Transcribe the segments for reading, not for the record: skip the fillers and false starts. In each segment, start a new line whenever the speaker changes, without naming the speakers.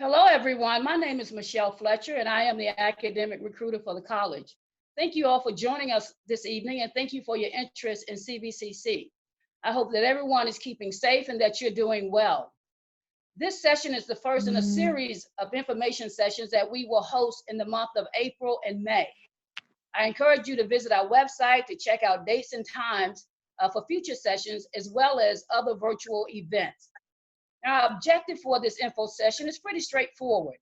Hello, everyone. My name is Michelle Fletcher, and I am the academic recruiter for the college. Thank you all for joining us this evening, and thank you for your interest in CVCC. I hope that everyone is keeping safe and that you're doing well. This session is the first in a series of information sessions that we will host in the month of April and May. I encourage you to visit our website to check out dates and times for future sessions, as well as other virtual events. Our objective for this info session is pretty straightforward.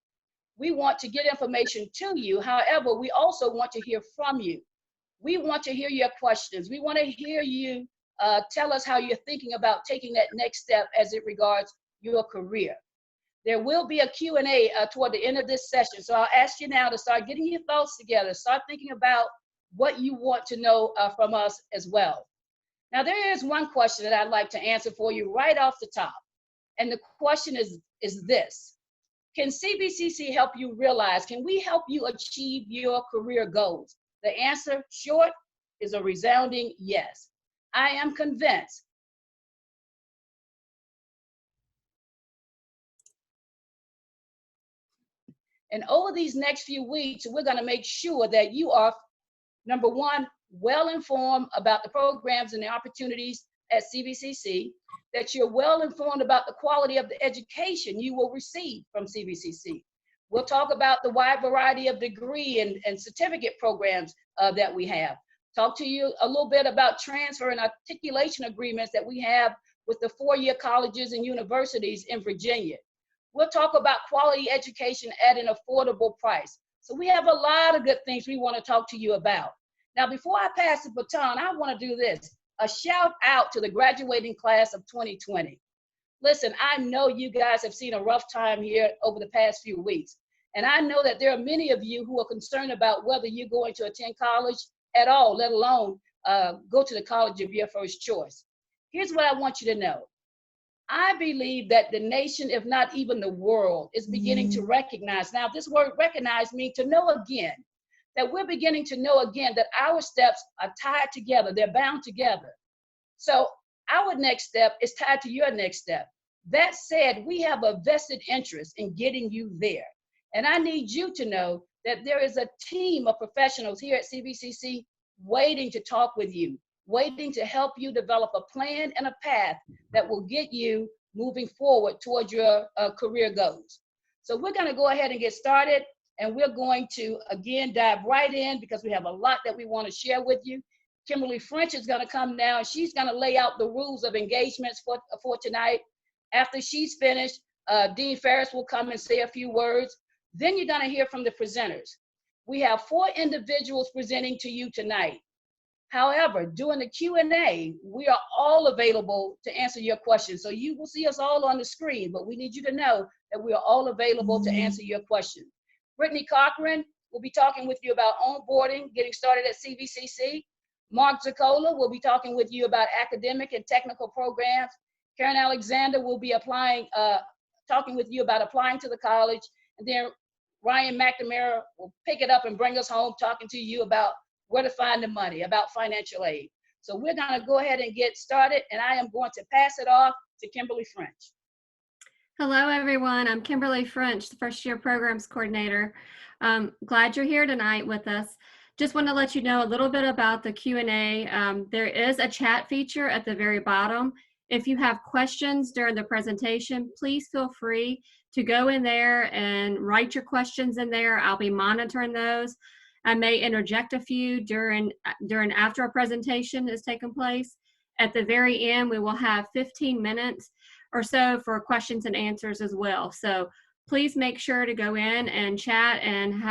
We want to get information to you. However, we also want to hear from you. We want to hear your questions. We want to hear you tell us how you're thinking about taking that next step as it regards your career. There will be a Q&A toward the end of this session. So I'll ask you now to start getting your thoughts together. Start thinking about what you want to know from us as well. Now, there is one question that I'd like to answer for you right off the top. And the question is this: can CVCC help you realize, can we help you achieve your career goals? The answer, short, is a resounding yes. I am convinced. And over these next few weeks, we're going to make sure that you are, number one, well informed about the programs and the opportunities at CVCC, that you're well informed about the quality of the education you will receive from CVCC. We'll talk about the wide variety of degree and certificate programs that we have. Talk to you a little bit about transfer and articulation agreements that we have with the four-year colleges and universities in Virginia. We'll talk about quality education at an affordable price. So we have a lot of good things we want to talk to you about. Now, before I pass the baton, I want to do this. A shout out to the graduating class of 2020. Listen, I know you guys have seen a rough time here over the past few weeks. And I know that there are many of you who are concerned about whether you're going to attend college at all, let alone go to the college of your first choice. Here's what I want you to know. I believe that the nation, if not even the world, is beginning to recognize. Now, this word recognize means to know again. That we're beginning to know again that our steps are tied together, they're bound together. So our next step is tied to your next step. That said, we have a vested interest in getting you there. And I need you to know that there is a team of professionals here at CVCC waiting to talk with you, waiting to help you develop a plan and a path that will get you moving forward towards your career goals. So we're going to go ahead and get started. And we're going to, again, dive right in because we have a lot that we want to share with you. Kimberly French is going to come now, and she's going to lay out the rules of engagements for tonight. After she's finished, Dean Ferris will come and say a few words. Then you're going to hear from the presenters. We have 4 individuals presenting to you tonight. However, during the Q&A, we are all available to answer your questions. So you will see us all on the screen, but we need you to know that we are all available to answer your questions. Brittany Cochran will be talking with you about onboarding, getting started at CVCC. Mark Ziccola will be talking with you about academic and technical programs. Karen Alexander will be talking with you about applying to the college. And then Ryan McNamara will pick it up and bring us home, talking to you about where to find the money, about financial aid. So we're going to go ahead and get started, and I am going to pass it off to Kimberly French.
Hello, everyone. I'm Kimberly French, the first year programs coordinator. Glad you're here tonight with us. Just want to let you know a little bit about the Q&A. There is a chat feature at the very bottom. If you have questions during the presentation, please feel free to go in there and write your questions in there. I'll be monitoring those. I may interject a few during after a presentation has taken place. At the very end, we will have 15 minutes or so for questions and answers as well. So please make sure to go in and chat and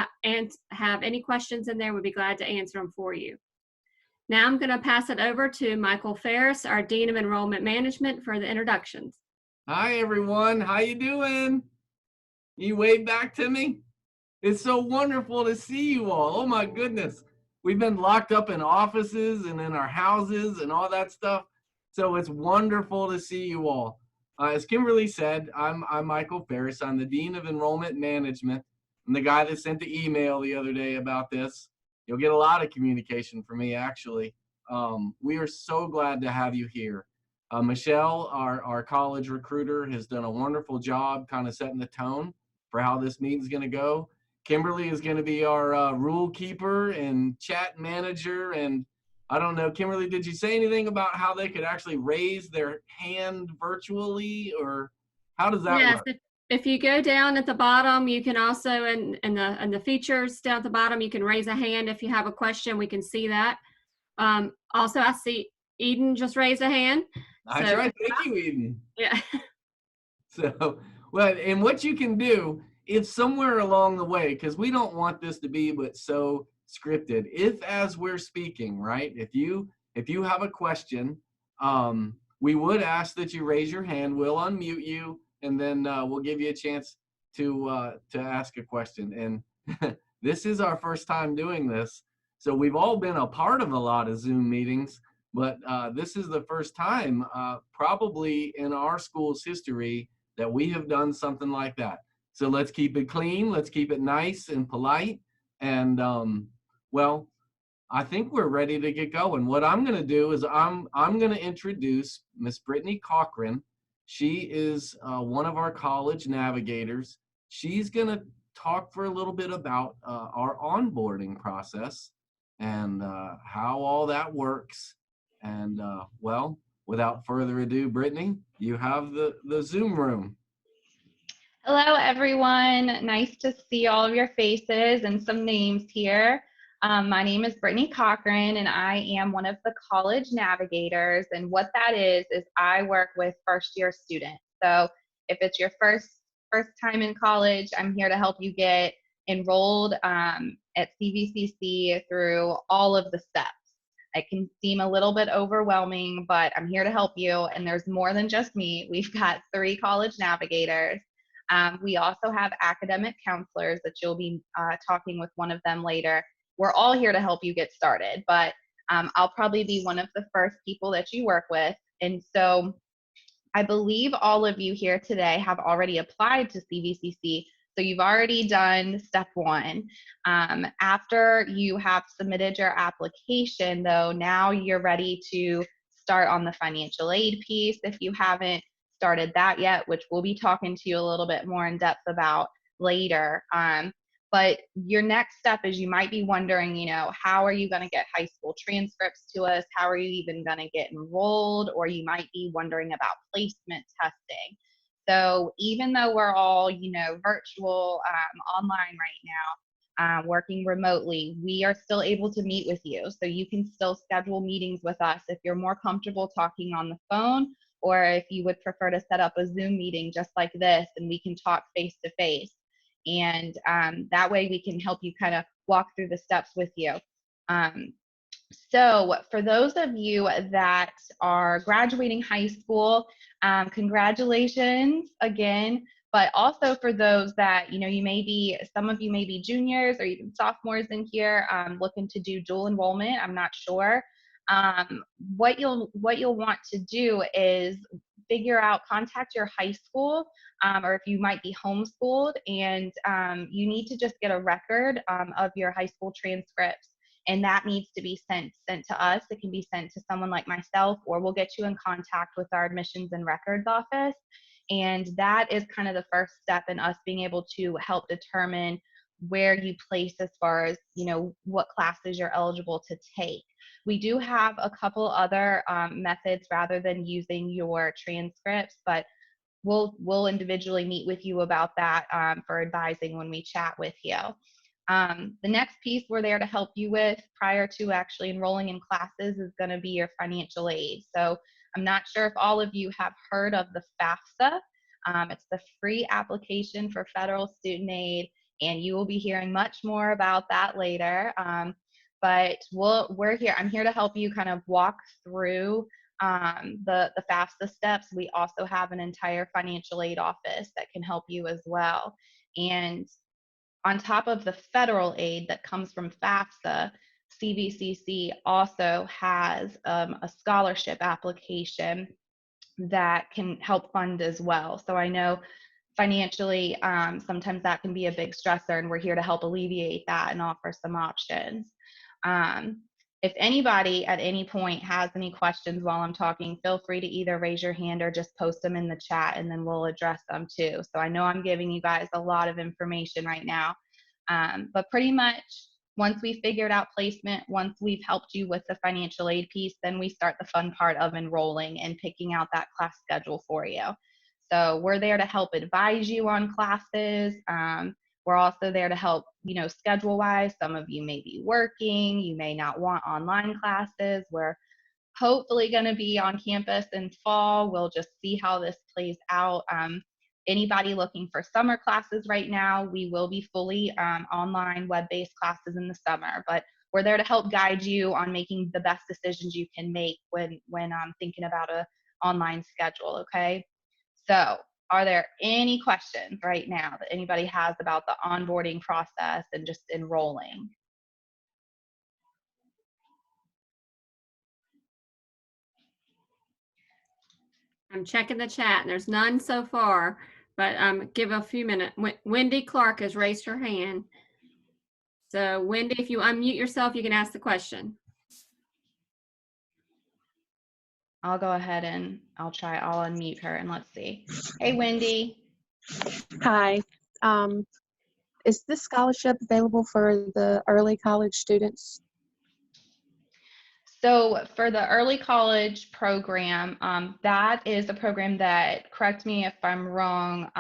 have any questions in there. We'd be glad to answer them for you. Now I'm going to pass it over to Michael Ferris, our Dean of Enrollment Management, for the introductions.
Hi, everyone. How you doing? You wave back to me? It's so wonderful to see you all. Oh, my goodness. We've been locked up in offices and in our houses and all that stuff. So it's wonderful to see you all. As Kimberly said, I'm Michael Ferris. I'm the Dean of Enrollment Management. I'm the guy that sent the email the other day about this. You'll get a lot of communication from me, actually. We are so glad to have you here. Michelle, our college recruiter, has done a wonderful job kind of setting the tone for how this meeting's going to go. Kimberly is going to be our rule keeper and chat manager. And I don't know, Kimberly, did you say anything about how they could actually raise their hand virtually, or how does that
Yes,
work?
if you go down at the bottom, you can also in the features down at the bottom, you can raise a hand if you have a question. We can see that. Also, I see Eden just raised a hand.
That's
So
right. Thank you, Eden.
yeah.
So, well, and what you can do if somewhere along the way, because we don't want this to be but so scripted, if as we're speaking, right, if you have a question, we would ask that you raise your hand. We'll unmute you, and then we'll give you a chance to ask a question. And this is our first time doing this, so we've all been a part of a lot of Zoom meetings, but this is the first time probably in our school's history that we have done something like that. So let's keep it clean. Let's keep it nice and polite. And well, I think we're ready to get going. What I'm going to do is I'm going to introduce Miss Brittany Cochran. She is one of our college navigators. She's going to talk for a little bit about our onboarding process and how all that works. And well, without further ado, Brittany, you have the Zoom room.
Hello, everyone. Nice to see all of your faces and some names here. My name is Brittany Cochran, and I am one of the college navigators. And what that is I work with first-year students. So if it's your first time in college, I'm here to help you get enrolled at CVCC through all of the steps. It can seem a little bit overwhelming, but I'm here to help you. And there's more than just me. We've got 3 college navigators. We also have academic counselors that you'll be talking with one of them later. We're all here to help you get started, but I'll probably be one of the first people that you work with. And so I believe all of you here today have already applied to CVCC. So you've already done step 1. After you have submitted your application, though, now you're ready to start on the financial aid piece if you haven't started that yet, which we'll be talking to you a little bit more in depth about later. But your next step is you might be wondering, you know, how are you going to get high school transcripts to us? How are you even going to get enrolled? Or you might be wondering about placement testing. So even though we're all, you know, virtual, online right now, working remotely, we are still able to meet with you. So you can still schedule meetings with us if you're more comfortable talking on the phone, or if you would prefer to set up a Zoom meeting just like this and we can talk face to face. And that way we can help you kind of walk through the steps with you. So for those of you that are graduating high school, congratulations again. But also for those that, you know, some of you may be juniors or even sophomores in here looking to do dual enrollment. I'm not sure. What you'll want to do is contact your high school, or if you might be homeschooled, and you need to just get a record of your high school transcripts, and that needs to be sent to us. It can be sent to someone like myself, or we'll get you in contact with our admissions and records office. And that is kind of the first step in us being able to help determine where you place as far as, you know, what classes you're eligible to take. We do have a couple other methods rather than using your transcripts, but we'll individually meet with you about that for advising when we chat with you. The next piece we're there to help you with prior to actually enrolling in classes is going to be your financial aid. So I'm not sure if all of you have heard of the FAFSA. It's the free application for federal student aid, and you will be hearing much more about that later. But we're here. I'm here to help you kind of walk through the FAFSA steps. We also have an entire financial aid office that can help you as well. And on top of the federal aid that comes from FAFSA, CVCC also has a scholarship application that can help fund as well. So I know financially, sometimes that can be a big stressor, and we're here to help alleviate that and offer some options. if anybody at any point has any questions while I'm talking, feel free to either raise your hand or just post them in the chat, and then we'll address them too. So I know I'm giving you guys a lot of information right now, but pretty much once we figured out placement, once we've helped you with the financial aid piece, then we start the fun part of enrolling and picking out that class schedule for you. So we're there to help advise you on classes. We're also there to help, schedule-wise. Some of you may be working. You may not want online classes. We're hopefully going to be on campus in fall. We'll just see how this plays out. Anybody looking for summer classes right now, we will be fully online web-based classes in the summer, but we're there to help guide you on making the best decisions you can make when thinking about a online schedule, okay? So are there any questions right now that anybody has about the onboarding process and just enrolling?
I'm checking the chat and there's none so far, but give a few minutes. Wendy Clark has raised her hand. So Wendy, if you unmute yourself, you can ask the question.
I'll go ahead and I'll unmute her and let's see. Hey, Wendy.
Hi. Is this scholarship available for the early college students?
So for the early college program, that is a program that, correct me if I'm wrong,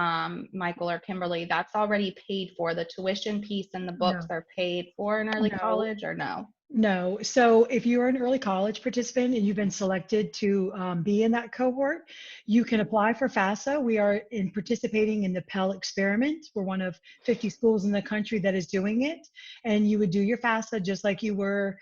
Michael or Kimberly, that's already paid for. The tuition piece and the books are paid for in early college, or no?
No. So if you're an early college participant and you've been selected to be in that cohort, you can apply for FAFSA. We are participating in the Pell experiment. We're one of 50 schools in the country that is doing it. And you would do your FAFSA just like you were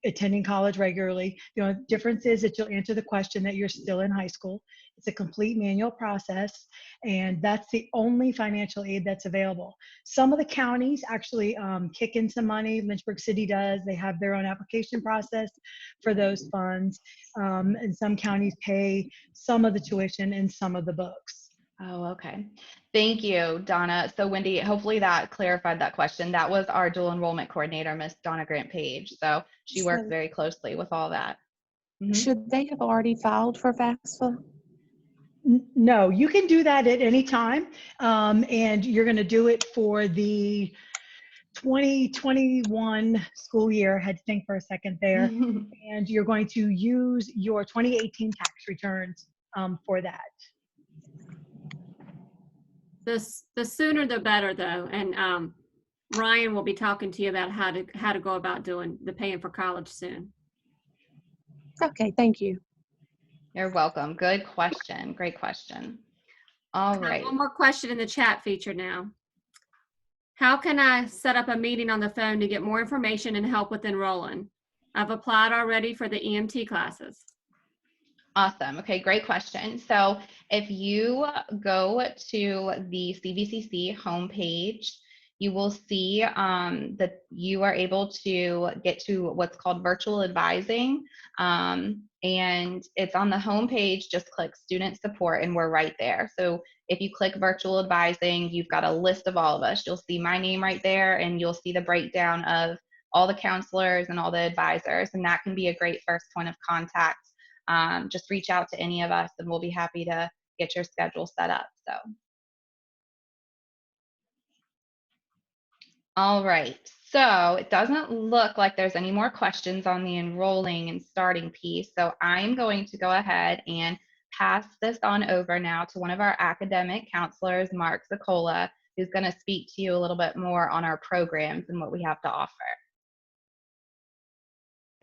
attending college regularly. The only difference is that you'll answer the question that you're still in high school. It's a complete manual process, and that's the only financial aid that's available. Some of the counties actually kick in some money. Lynchburg City does. They have their own application process for those funds, and some counties pay some of the tuition and some of the books.
Oh, okay. Thank you, Donna. So Wendy, hopefully that clarified that question. That was our dual enrollment coordinator, Miss Donna Grant Page. So she works very closely with all that.
Should they have already filed for FAFSA?
No, you can do that at any time. And you're going to do it for the 2021 school year. I had to think for a second there. And you're going to use your 2018 tax returns for that.
The sooner the better, though, and Ryan will be talking to you about how to go about doing the paying for college soon.
Okay, thank you.
You're welcome. Good question. Great question. All right.
One more question in the chat feature now. How can I set up a meeting on the phone to get more information and help with enrolling? I've applied already for the EMT classes.
Awesome. Okay, great question. So if you go to the CVCC homepage, you will see that you are able to get to what's called virtual advising. And it's on the homepage, just click student support and we're right there. So if you click virtual advising, you've got a list of all of us. You'll see my name right there and you'll see the breakdown of all the counselors and all the advisors. And that can be a great first point of contact. Just reach out to any of us and we'll be happy to get your schedule set up. So, all right, so it doesn't look like there's any more questions on the enrolling and starting piece. So I'm going to go ahead and pass this on over now to one of our academic counselors, Mark Zacola, who's going to speak to you a little bit more on our programs and what we have to offer.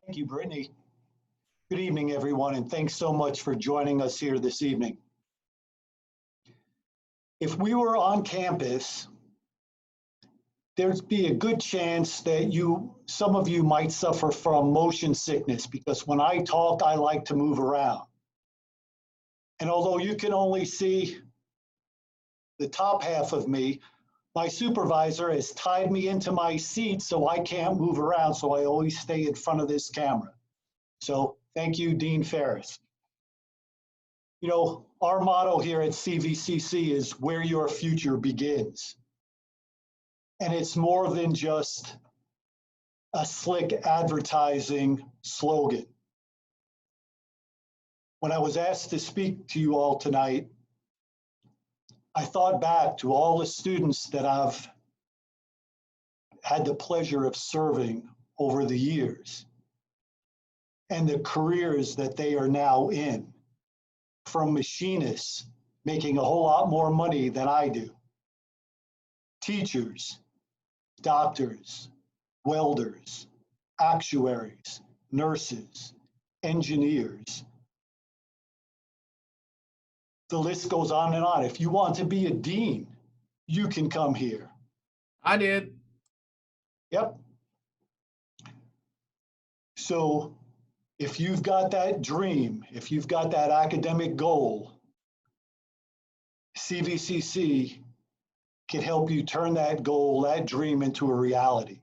Thank you, Brittany. Good evening, everyone, and thanks so much for joining us here this evening. If we were on campus, there'd be a good chance that some of you might suffer from motion sickness because when I talk, I like to move around. And although you can only see the top half of me, my supervisor has tied me into my seat so I can't move around, so I always stay in front of this camera. So thank you, Dean Ferris. You know, our motto here at CVCC is where your future begins. And it's more than just a slick advertising slogan. When I was asked to speak to you all tonight, I thought back to all the students that I've had the pleasure of serving over the years and the careers that they are now in, from machinists making a whole lot more money than I do, teachers, doctors, welders, actuaries, nurses, engineers. The list goes on and on. If you want to be a dean, you can come here.
I did.
Yep. So if you've got that dream, if you've got that academic goal, CVCC can help you turn that goal, that dream into a reality.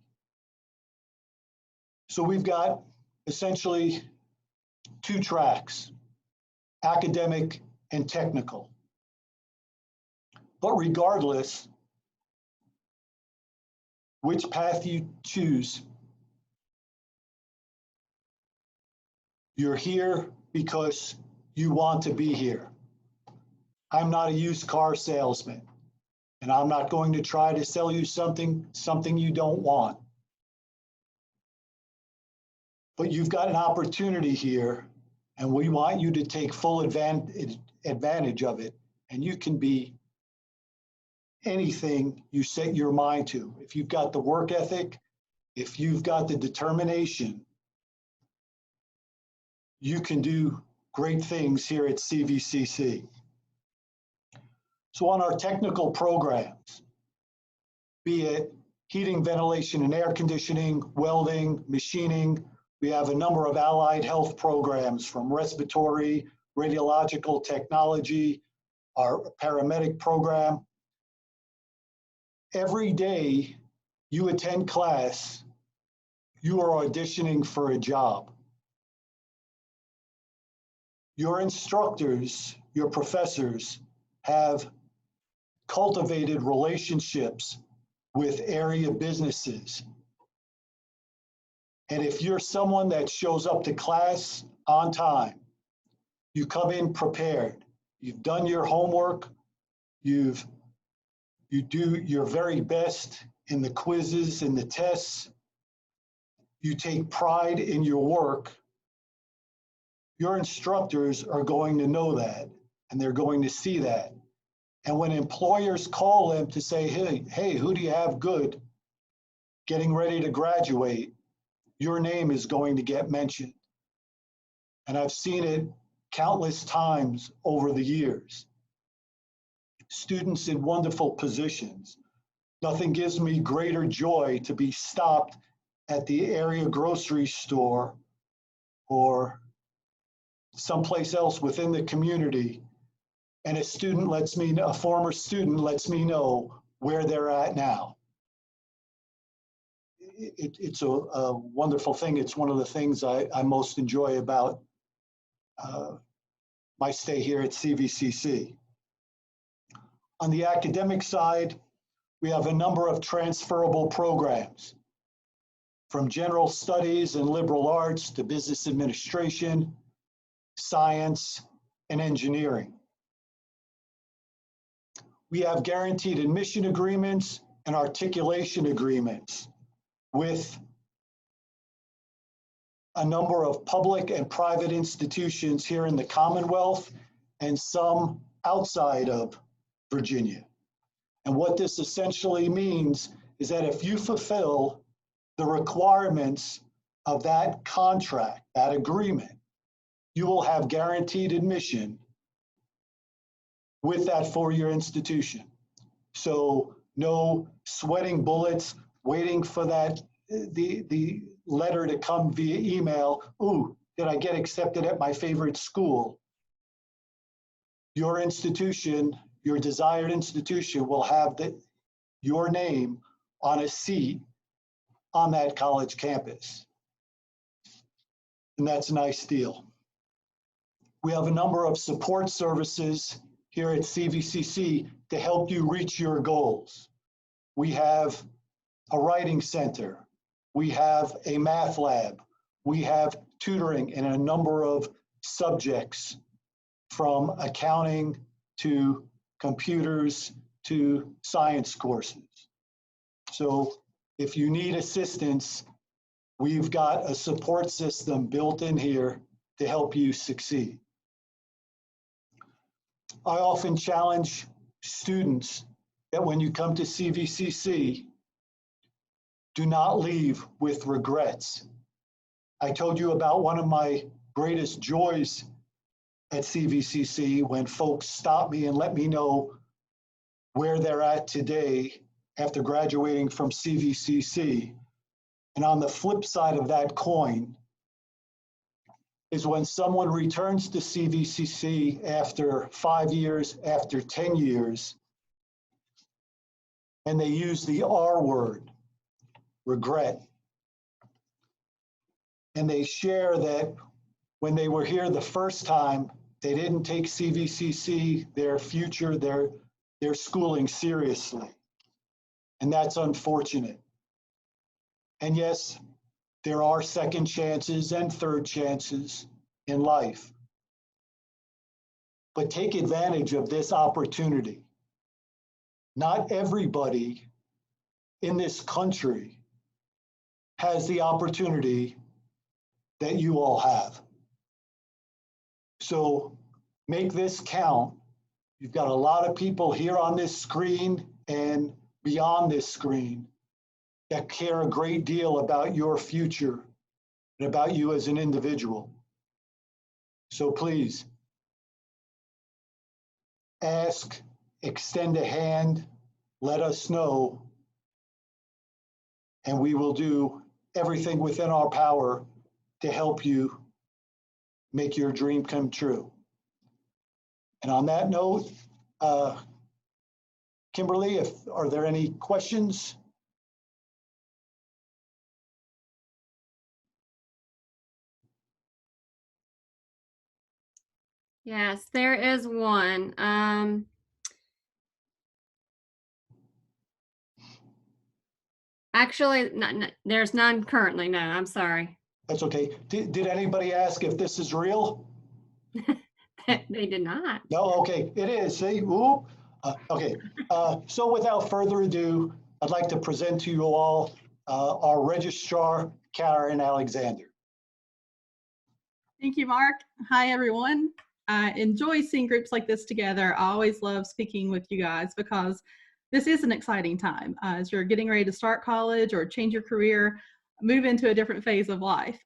So we've got essentially two tracks, academic and technical. But regardless, which path you choose, you're here because you want to be here. I'm not a used car salesman, and I'm not going to try to sell you something you don't want. But you've got an opportunity here, and we want you to take full advantage of it, and you can be anything you set your mind to. If you've got the work ethic, if you've got the determination, you can do great things here at CVCC. So on our technical programs, be it heating, ventilation, and air conditioning, welding, machining, we have a number of allied health programs from respiratory, radiological technology, our paramedic program. Every day you attend class, you are auditioning for a job. Your instructors, your professors have cultivated relationships with area businesses. And if you're someone that shows up to class on time, you come in prepared, you've done your homework, you do your very best in the quizzes and the tests, you take pride in your work, your instructors are going to know that, and they're going to see that. And when employers call them to say, hey, who do you have good getting ready to graduate, your name is going to get mentioned. And I've seen it countless times over the years. Students in wonderful positions. Nothing gives me greater joy to be stopped at the area grocery store or someplace else within the community, and a former student lets me know where they're at now. It's a wonderful thing. It's one of the things I most enjoy about my stay here at CVCC. On the academic side, we have a number of transferable programs, from general studies and liberal arts to business administration, science, and engineering. We have guaranteed admission agreements and articulation agreements with a number of public and private institutions here in the Commonwealth and some outside of Virginia. And what this essentially means is that if you fulfill the requirements of that contract, that agreement, you will have guaranteed admission with that four-year institution. So no sweating bullets, waiting for the letter to come via email. Ooh, did I get accepted at my favorite school? Your institution, your desired institution, will have your name on a seat on that college campus. And that's a nice deal. We have a number of support services here at CVCC to help you reach your goals. We have a writing center We have a math lab. We have tutoring in a number of subjects, from accounting to computers to science courses. So if you need assistance, we've got a support system built in here to help you succeed. I often challenge students that when you come to CVCC, do not leave with regrets. I told you about one of my greatest joys at CVCC when folks stop me and let me know where they're at today after graduating from CVCC. And on the flip side of that coin is when someone returns to CVCC after 5 years, after 10 years, and they use the R word, regret. And they share that when they were here the first time, they didn't take CVCC, their future, their schooling seriously. And that's unfortunate. And yes, there are second chances and third chances in life. But take advantage of this opportunity. Not everybody in this country has the opportunity that you all have. So make this count. You've got a lot of people here on this screen and beyond this screen that care a great deal about your future and about you as an individual. So please ask, extend a hand, let us know, and we will do everything within our power to help you make your dream come true. And on that note, Kimberly, are there any questions?
Yes, there is one. Actually, there's none currently. No, I'm sorry.
That's okay. Did anybody ask if this is real?
They did not.
No, okay, it is. See, ooh. Okay, so without further ado, I'd like to present to you all our registrar, Karen Alexander.
Thank you, Mark. Hi, everyone. I enjoy seeing groups like this together. I always love speaking with you guys because this is an exciting time. As you're getting ready to start college or change your career, move into a different phase of life.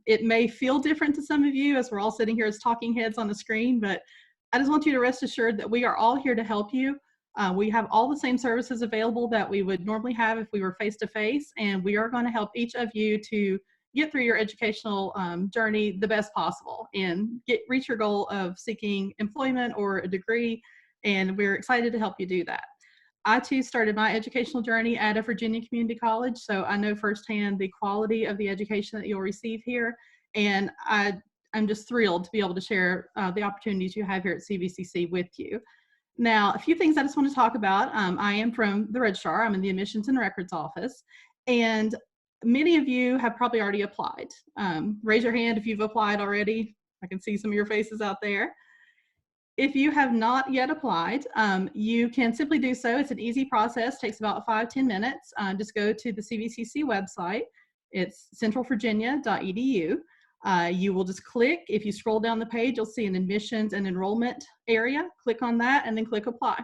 It may feel different to some of you as we're all sitting here as talking heads on the screen, but I just want you to rest assured that we are all here to help you. We have all the same services available that we would normally have if we were face-to-face, and we are going to help each of you to get through your educational journey the best possible and reach your goal of seeking employment or a degree, and we're excited to help you do that. I too started my educational journey at a Virginia community college, so I know firsthand the quality of the education that you'll receive here, and I'm just thrilled to be able to share the opportunities you have here at CVCC with you. Now, a few things I just want to talk about. I am from the registrar. I'm in the admissions and records office, and many of you have probably already applied. Raise your hand if you've applied already. I can see some of your faces out there. If you have not yet applied, you can simply do so. It's an easy process, takes about 5-10 minutes. Just go to the CVCC website. It's centralvirginia.edu. You will just click, if you scroll down the page, you'll see an admissions and enrollment area. Click on that and then click apply.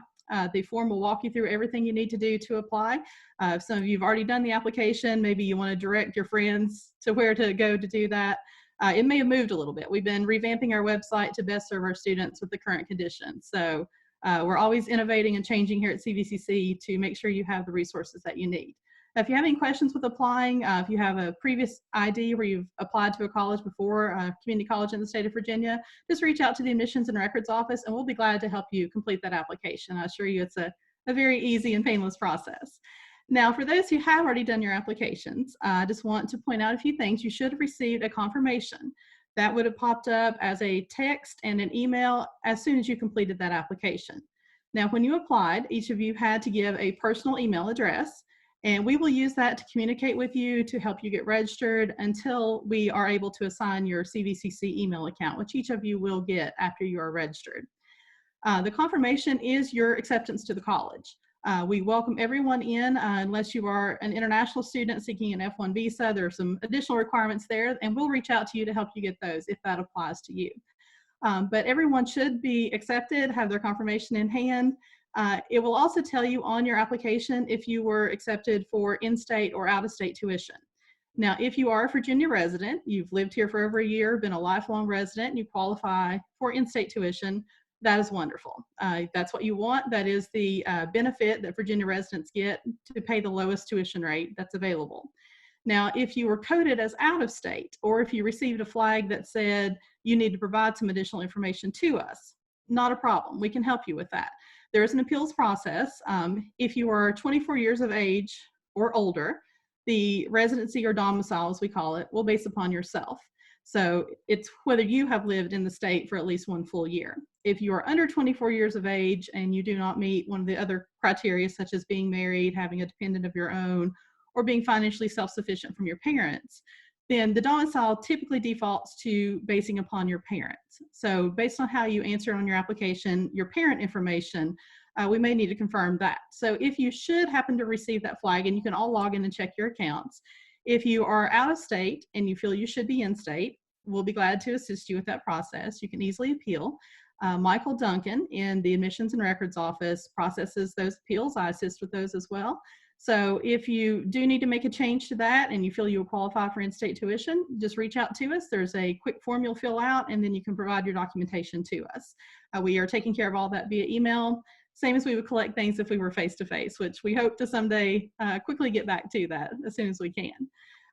The form will walk you through everything you need to do to apply. If some of you have already done the application, maybe you want to direct your friends to where to go to do that. It may have moved a little bit. We've been revamping our website to best serve our students with the current conditions. So we're always innovating and changing here at CVCC to make sure you have the resources that you need. Now, if you have any questions with applying, if you have a previous ID where you've applied to a college before, a community college in the state of Virginia, just reach out to the admissions and records office and we'll be glad to help you complete that application. I assure you it's a very easy and painless process. Now, for those who have already done your applications, I just want to point out a few things. You should have received a confirmation. That would have popped up as a text and an email as soon as you completed that application. Now, when you applied, each of you had to give a personal email address, And we will use that to communicate with you to help you get registered until we are able to assign your CVCC email account, which each of you will get after you are registered. The confirmation is your acceptance to the college. We welcome everyone in unless you are an international student seeking an F1 visa. There are some additional requirements there, and we'll reach out to you to help you get those if that applies to you. But everyone should be accepted, have their confirmation in hand. It will also tell you on your application if you were accepted for in-state or out-of-state tuition. Now, if you are a Virginia resident, you've lived here for over a year, been a lifelong resident, and you qualify for in-state tuition, that is wonderful. That's what you want. That is the benefit that Virginia residents get to pay the lowest tuition rate that's available. Now, if you were coded as out of state, or if you received a flag that said you need to provide some additional information to us, not a problem. We can help you with that. There is an appeals process. If you are 24 years of age or older, the residency or domicile, as we call it, will base upon yourself. So it's whether you have lived in the state for at least one full year. If you are under 24 years of age and you do not meet one of the other criteria, such as being married, having a dependent of your own, or being financially self-sufficient from your parents, then the domicile typically defaults to basing upon your parents. So based on how you answer on your application, your parent information, we may need to confirm that. So if you should happen to receive that flag, and you can all log in and check your accounts, if you are out of state and you feel you should be in state, we'll be glad to assist you with that process. You can easily appeal. Michael Duncan in the Admissions and Records Office processes those appeals. I assist with those as well. So if you do need to make a change to that and you feel you will qualify for in-state tuition, just reach out to us. There's a quick form you'll fill out, and then you can provide your documentation to us. We are taking care of all that via email, same as we would collect things if we were face-to-face, which we hope to someday quickly get back to that as soon as we can.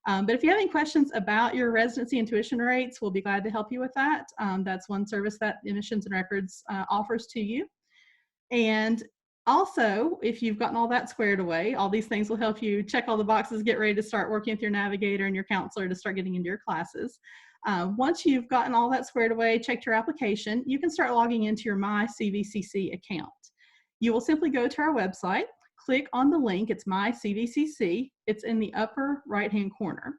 But if you have any questions about your residency and tuition rates, we'll be glad to help you with that. That's one service that Admissions and Records offers to you. And also, if you've gotten all that squared away, all these things will help you check all the boxes, get ready to start working with your navigator and your counselor to start getting into your classes. Once you've gotten all that squared away, checked your application, you can start logging into your My CVCC account. You will simply go to our website, click on the link, it's My CVCC, it's in the upper right-hand corner.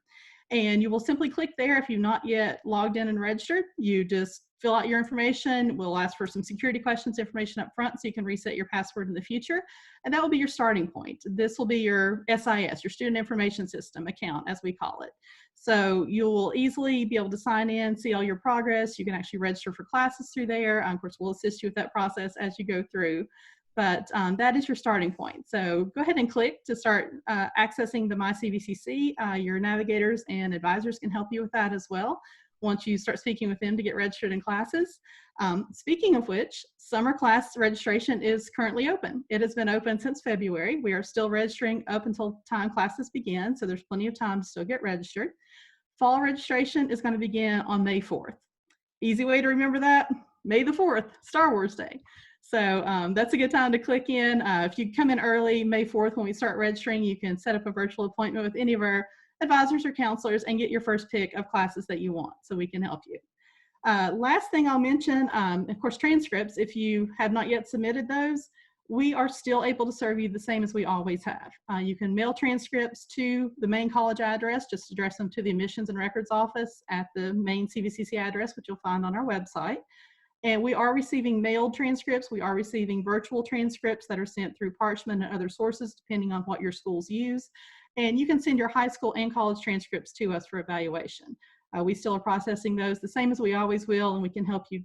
And you will simply click there if you've not yet logged in and registered. You just fill out your information. We'll ask for some security questions, information up front, so you can reset your password in the future. And that will be your starting point. This will be your SIS, your Student Information System account, as we call it. So you will easily be able to sign in, see all your progress. You can actually register for classes through there. Of course, we'll assist you with that process as you go through. But that is your starting point. So go ahead and click to start accessing the My CVCC. Your navigators and advisors can help you with that as well once you start speaking with them to get registered in classes. Speaking of which, summer class registration is currently open. It has been open since February. We are still registering up until time classes begin, so there's plenty of time to still get registered. Fall registration is going to begin on May 4th. Easy way to remember that, May the 4th, Star Wars Day. So that's a good time to click in. If you come in early, May 4th, when we start registering, you can set up a virtual appointment with any of our advisors or counselors and get your first pick of classes that you want, so we can help you. Last thing I'll mention, of course, transcripts. If you have not yet submitted those, we are still able to serve you the same as we always have. You can mail transcripts to the main college address, just address them to the Admissions and Records Office at the main CVCC address, which you'll find on our website. And we are receiving mailed transcripts. We are receiving virtual transcripts that are sent through Parchment and other sources, depending on what your schools use. And you can send your high school and college transcripts to us for evaluation. We still are processing those the same as we always will, and we can help you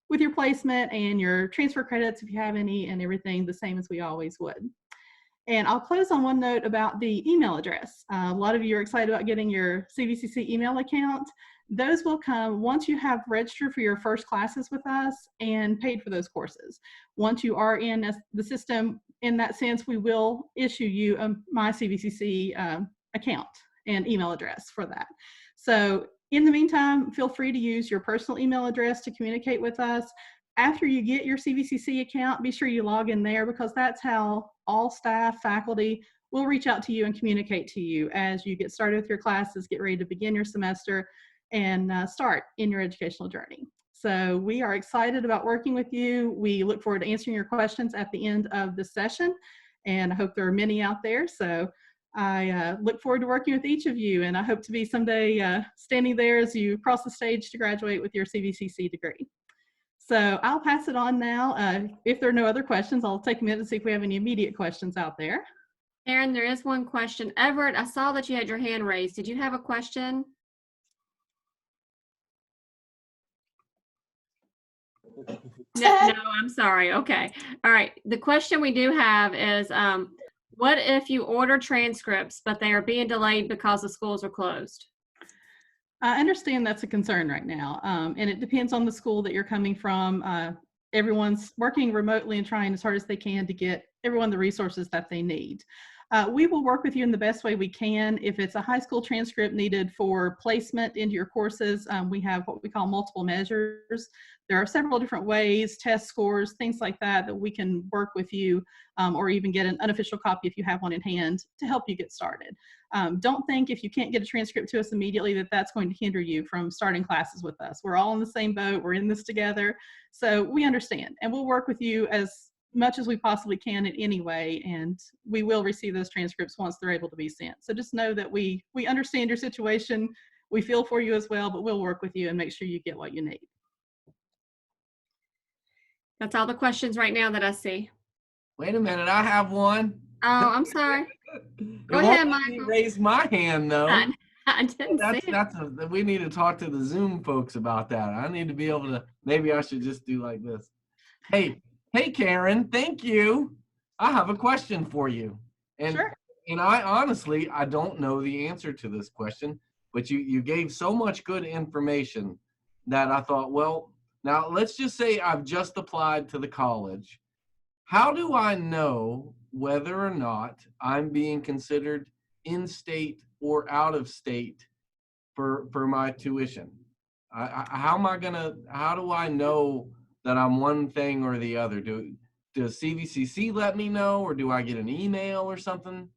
with your placement and your transfer credits if you have any, and everything the same as we always would. And I'll close on one note about the email address. A lot of you are excited about getting your CVCC email account. Those will come once you have registered for your first classes with us and paid for those courses. Once you are in the system, in that sense, we will issue you a My CVCC account and email address for that. So in the meantime, feel free to use your personal email address to communicate with us. After you get your CVCC account, be sure you log in there, because that's how all staff, faculty will reach out to you and communicate to you as you get started with your classes, get ready to begin your semester, and start in your educational journey. So we are excited about working with you. We look forward to answering your questions at the end of the session, and I hope there are many out there. So I look forward to working with each of you, and I hope to be someday standing there as you cross the stage to graduate with your CVCC degree. So I'll pass it on now. If there are no other questions, I'll take a minute to see if we have any immediate questions out there.
Karen, there is one question. Everett, I saw that you had your hand raised. Did you have a question? No, I'm sorry. Okay. All right. The question we do have is, what if you order transcripts, but they are being delayed because the schools are closed?
I understand that's a concern right now, and it depends on the school that you're coming from. Everyone's working remotely and trying as hard as they can to get everyone the resources that they need. We will work with you in the best way we can. If it's a high school transcript needed for placement into your courses, we have what we call multiple measures. There are several different ways, test scores, things like that, that we can work with you, or even get an unofficial copy if you have one in hand to help you get started. Don't think if you can't get a transcript to us immediately that that's going to hinder you from starting classes with us. We're all in the same boat. We're in this together. So we understand, and we'll work with you as much as we possibly can in any way, and we will receive those transcripts once they're able to be sent. So just know that we understand your situation. We feel for you as well, but we'll work with you and make sure you get what you need.
That's all the questions right now that I see.
Wait a minute, I have one.
Oh, I'm sorry. Go
It
ahead,
won't let me
Michael.
raise my hand though.
I didn't see it.
We need to talk to the Zoom folks about that. I need to be able to, maybe I should just do like this. Hey, Karen, thank you. I have a question for you. And,
Sure.
And I honestly, I don't know the answer to this question, but you gave so much good information that I thought, well, now let's just say I've just applied to the college. How do I know whether or not I'm being considered in-state or out of state for my tuition? How do I know that I'm one thing or the other? Does CVCC let me know, or do I get an email or something?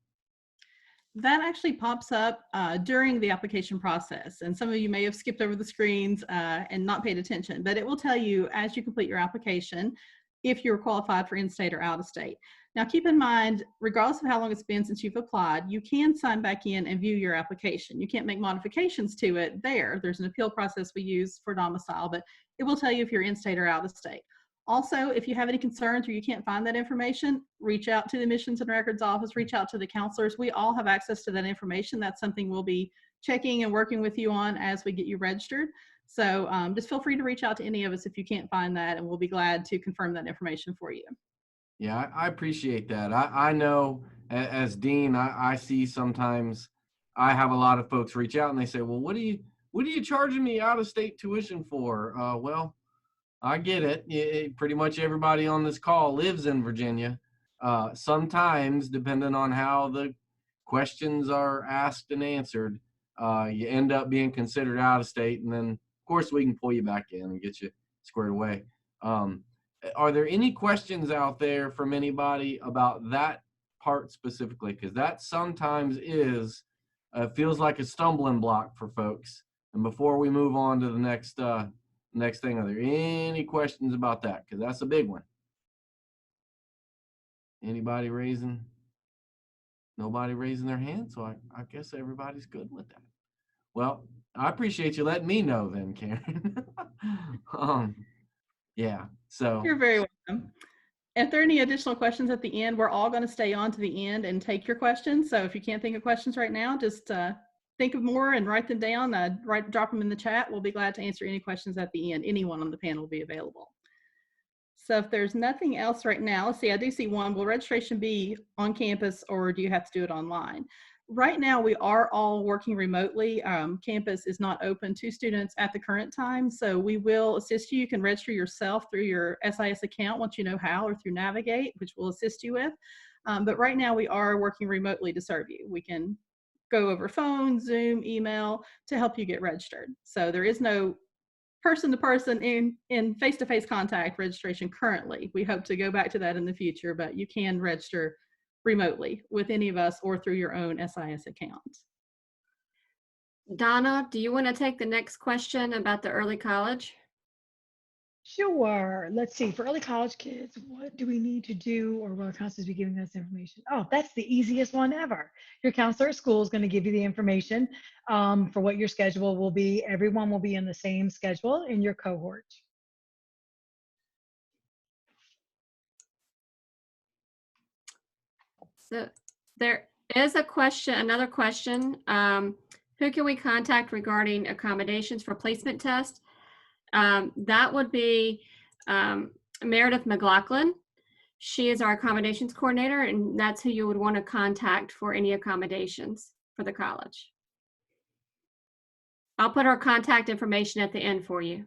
That actually pops up during the application process. And some of you may have skipped over the screens and not paid attention, but it will tell you as you complete your application if you're qualified for in-state or out-of-state. Now keep in mind, regardless of how long it's been since you've applied, you can sign back in and view your application. You can't make modifications to it there. There's an appeal process we use for domicile, but it will tell you if you're in-state or out-of-state. Also, if you have any concerns or you can't find that information, reach out to the Admissions and Records Office, reach out to the counselors. We all have access to that information. That's something we'll be checking and working with you on as we get you registered. So just feel free to reach out to any of us if you can't find that, and we'll be glad to confirm that information for you.
Yeah, I appreciate that. I know as Dean, I see sometimes I have a lot of folks reach out and they say, well, what are you charging me out of state tuition for? Well, I get it. Pretty much everybody on this call lives in Virginia. Sometimes, depending on how the questions are asked and answered, you end up being considered out of state, and then of course we can pull you back in and get you squared away. Are there any questions out there from anybody about that part specifically? Because that sometimes feels like a stumbling block for folks. And before we move on to the next thing, are there any questions about that? Because that's a big one. Anybody raising? Nobody raising their hand, so I guess everybody's good with that. Well, I appreciate you letting me know then, Karen. Yeah, so.
You're very welcome. If there are any additional questions at the end, we're all going to stay on to the end and take your questions. So if you can't think of questions right now, just think of more and write them down. Drop them in the chat. We'll be glad to answer any questions at the end. Anyone on the panel will be available. So if there's nothing else right now, let's see, I do see one. Will registration be on campus, or do you have to do it online? Right now, we are all working remotely. Campus is not open to students at the current time, so we will assist you. You can register yourself through your SIS account once you know how, or through Navigate, which we'll assist you with. But right now, we are working remotely to serve you. We can go over phone, Zoom, email to help you get registered. So there is no person-to-person in face-to-face contact registration currently. We hope to go back to that in the future, but you can register remotely with any of us or through your own SIS account.
Donna, do you want to take the next question about the early college?
Sure. Let's see. For early college kids, what do we need to do, or will our counselors be giving us information? Oh, that's the easiest one ever. Your counselor at school is going to give you the information for what your schedule will be. Everyone will be in the same schedule in your cohort.
So there is a question, another question. Who can we contact regarding accommodations for placement test? That would be Meredith McLaughlin. She is our accommodations coordinator, and that's who you would want to contact for any accommodations for the college. I'll put her contact information at the end for you.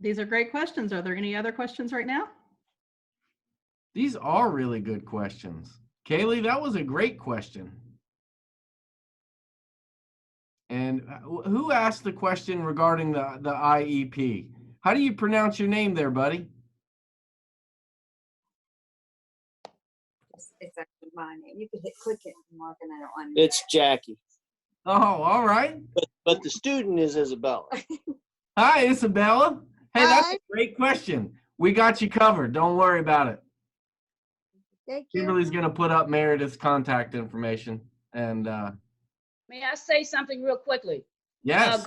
These are great questions. Are there any other questions right now?
These are really good questions. Kaylee, that was a great question. And who asked the question regarding the IEP? How do you pronounce your name there, buddy?
It's actually my name. You can click it and mark it on.
It's Jackie,
Oh, all right.
but the student is Isabella.
Hi, Isabella. Hey, that's
Hi.
a great question. We got you covered. Don't worry about it.
Thank you.
Kimberly's going to put up Meredith's contact information. And
May I say something real quickly?
yes,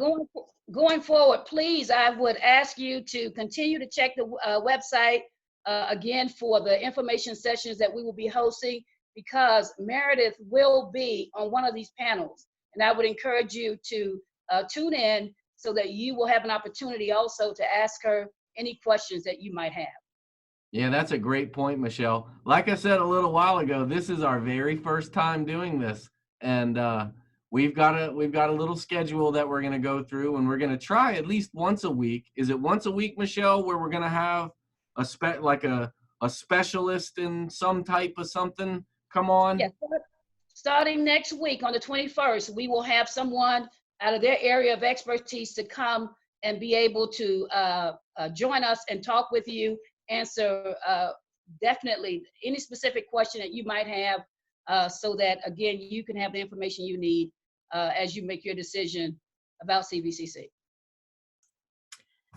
Going forward, please, I would ask you to continue to check the website again for the information sessions that we will be hosting, because Meredith will be on one of these panels. And I would encourage you to tune in so that you will have an opportunity also to ask her any questions that you might have.
yeah, that's a great point, Michelle. Like I said a little while ago, this is our very first time doing this. And we've got a little schedule that we're going to go through, and we're going to try at least once a week. Is it once a week, Michelle, where we're going to have a specialist in some type of something come on?
Yes, starting next week on the 21st, we will have someone out of their area of expertise to come and be able to join us and talk with you, answer definitely any specific question that you might have, so that, again, you can have the information you need as you make your decision about CVCC.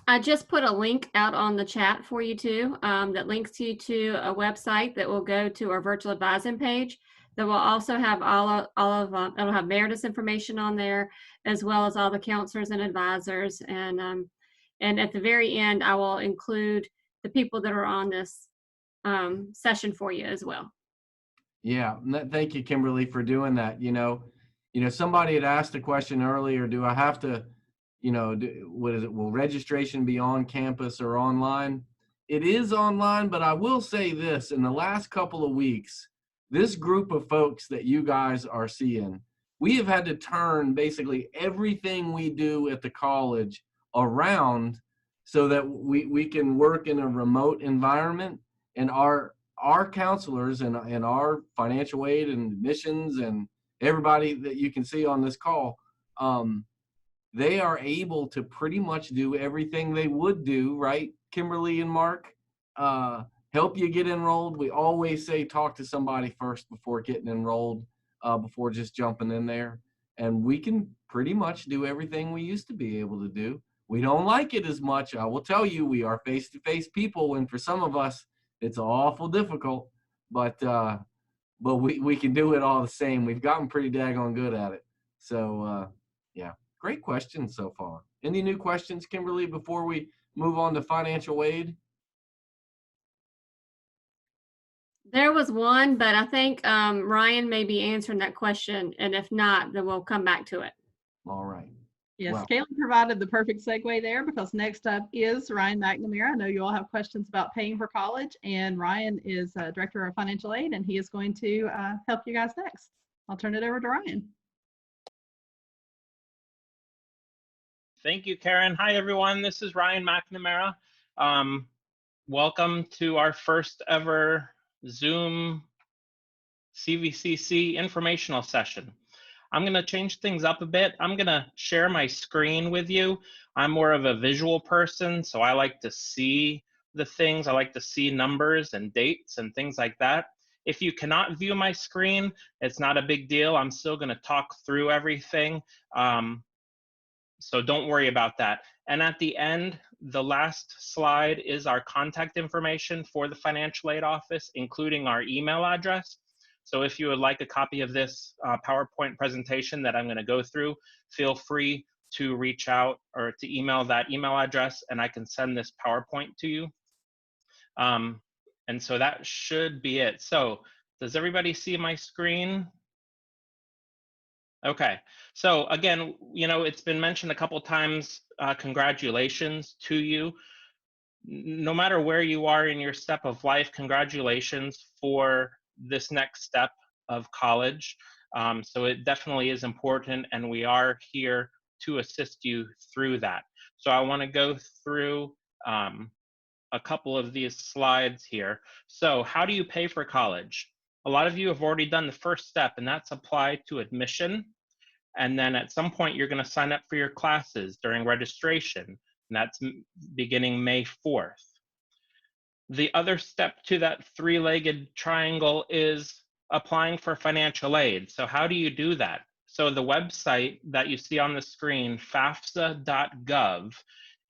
I just put a link out on the chat for you too, that links you to a website that will go to our virtual advising page. That will also have it'll have Meredith's information on there, as well as all the counselors and advisors. And at the very end, I will include the people that are on this session for you as well.
Yeah, thank you, Kimberly, for doing that. You know, somebody had asked a question earlier, do I have to, what is it? Will registration be on campus or online? It is online, but I will say this, in the last couple of weeks, this group of folks that you guys are seeing, we have had to turn basically everything we do at the college around so that we can work in a remote environment, and our counselors and our financial aid and admissions and everybody that you can see on this call, they are able to pretty much do everything they would do, right, Kimberly and Mark? Help you get enrolled. We always say talk to somebody first before getting enrolled, before just jumping in there. And we can pretty much do everything we used to be able to do. We don't like it as much. I will tell you, we are face-to-face people, and for some of us, it's awful difficult, but we can do it all the same. We've gotten pretty daggone good at it. So yeah, great questions so far. Any new questions, Kimberly, before we move on to financial aid?
There was one, but I think Ryan may be answering that question, and if not, then we'll come back to it.
All right.
Yes,
Wow.
Caitlin provided the perfect segue there, because next up is Ryan McNamara. I know you all have questions about paying for college, and Ryan is Director of Financial Aid, and he is going to help you guys next. I'll turn it over to Ryan.
Thank you, Karen. Hi, everyone. This is Ryan McNamara. Welcome to our first ever Zoom CVCC informational session. I'm going to change things up a bit. I'm going to share my screen with you. I'm more of a visual person, so I like to see the things. I like to see numbers and dates and things like that. If you cannot view my screen, it's not a big deal. I'm still going to talk through everything. So don't worry about that. And at the end, the last slide is our contact information for the financial aid office, including our email address. So if you would like a copy of this PowerPoint presentation that I'm going to go through, feel free to reach out or to email that email address, and I can send this PowerPoint to you. And so that should be it. So does everybody see my screen? Okay, so again, you know, it's been mentioned a couple times, congratulations to you. No matter where you are in your step of life, congratulations for this next step of college. So it definitely is important, and we are here to assist you through that. So I want to go through a couple of these slides here. So how do you pay for college? A lot of you have already done the first step, and that's apply to admission. And then at some point, you're going to sign up for your classes during registration, and that's beginning May 4th. The other step to that three-legged triangle is applying for financial aid. So how do you do that? So the website that you see on the screen, fafsa.gov,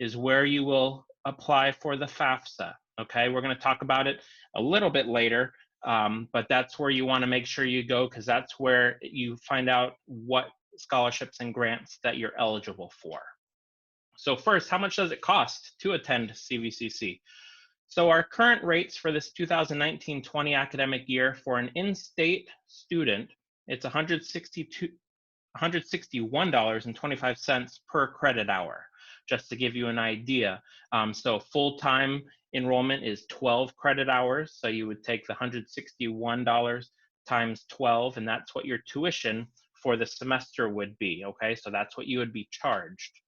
is where you will apply for the FAFSA. Okay, we're going to talk about it a little bit later, but that's where you want to make sure you go, because that's where you find out what scholarships and grants that you're eligible for. So first, how much does it cost to attend CVCC? So our current rates for this 2019-20 academic year for an in-state student, it's $161.25 per credit hour, just to give you an idea. So full-time enrollment is 12 credit hours. So you would take the $161 times 12, and that's what your tuition for the semester would be, okay? So that's what you would be charged.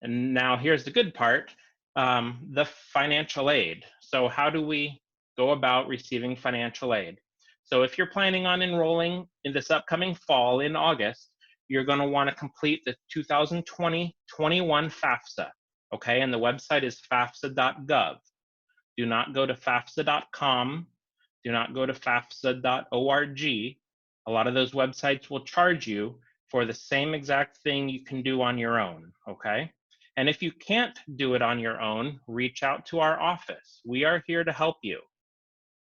And now here's the good part, the financial aid. So how do we go about receiving financial aid? So if you're planning on enrolling in this upcoming fall in August, you're going to want to complete the 2020-21 FAFSA, okay? And the website is fafsa.gov. Do not go to fafsa.com. Do not go to fafsa.org. A lot of those websites will charge you for the same exact thing you can do on your own, okay? And if you can't do it on your own, reach out to our office. We are here to help you,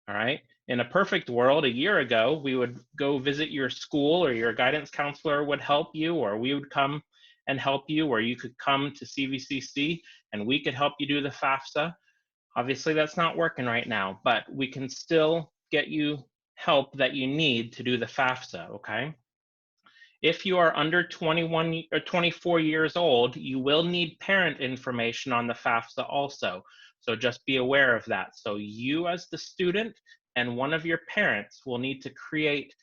all right? In a perfect world, a year ago, we would go visit your school, or your guidance counselor would help you, or we would come and help you, or you could come to CVCC and we could help you do the FAFSA. Obviously, that's not working right now, but we can still get you help that you need to do the FAFSA, okay? If you are under 21 or 24 years old, you will need parent information on the FAFSA also. So just be aware of that. So you as the student and one of your parents will need to create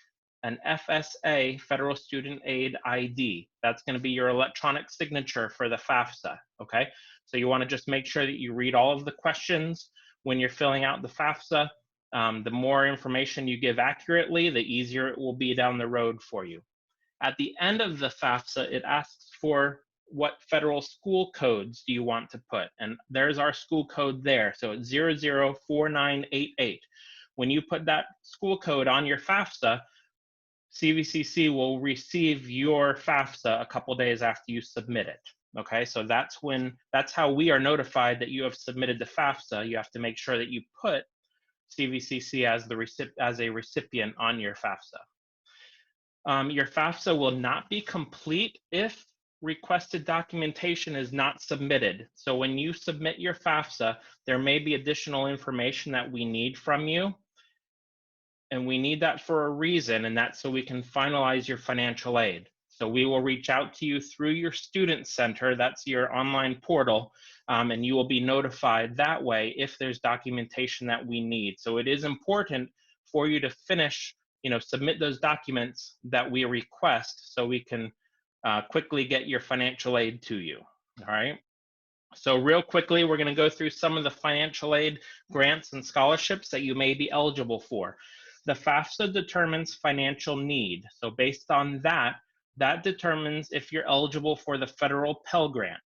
an FSA, Federal Student Aid ID. That's going to be your electronic signature for the FAFSA, okay? So you want to just make sure that you read all of the questions when you're filling out the FAFSA. The more information you give accurately, the easier it will be down the road for you. At the end of the FAFSA, it asks for what federal school codes do you want to put, and there's our school code there. So it's 004988. When you put that school code on your FAFSA, CVCC will receive your FAFSA a couple days after you submit it. Okay, so that's how we are notified that you have submitted the FAFSA. You have to make sure that you put CVCC as a recipient on your FAFSA. Your FAFSA will not be complete if requested documentation is not submitted. So when you submit your FAFSA, there may be additional information that we need from you. And we need that for a reason, and that's so we can finalize your financial aid. So we will reach out to you through your student center, that's your online portal, and you will be notified that way if there's documentation that we need. So it is important for you to finish, submit those documents that we request so we can quickly get your financial aid to you, all right? So real quickly, we're gonna go through some of the financial aid grants and scholarships that you may be eligible for. The FAFSA determines financial need. So based on that, that determines if you're eligible for the federal Pell Grant,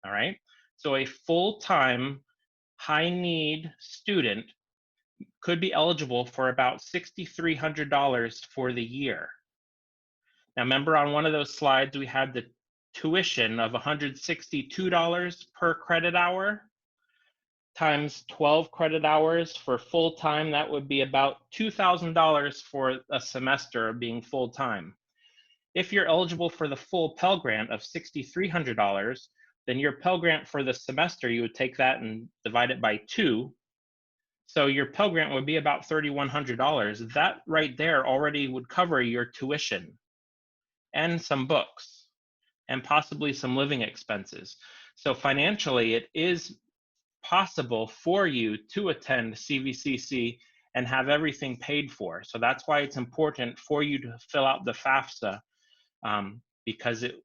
all right? So a full-time, high-need student could be eligible for about $6,300 for the year. Now remember on one of those slides, we had the tuition of $162 per credit hour times 12 credit hours for full-time, that would be about $2,000 for a semester of being full-time. If you're eligible for the full Pell Grant of $6,300, then your Pell Grant for the semester, you would take that and divide it by 2. So your Pell Grant would be about $3,100. That right there already would cover your tuition and some books and possibly some living expenses. So financially, it is possible for you to attend CVCC and have everything paid for. So that's why it's important for you to fill out the FAFSA, because it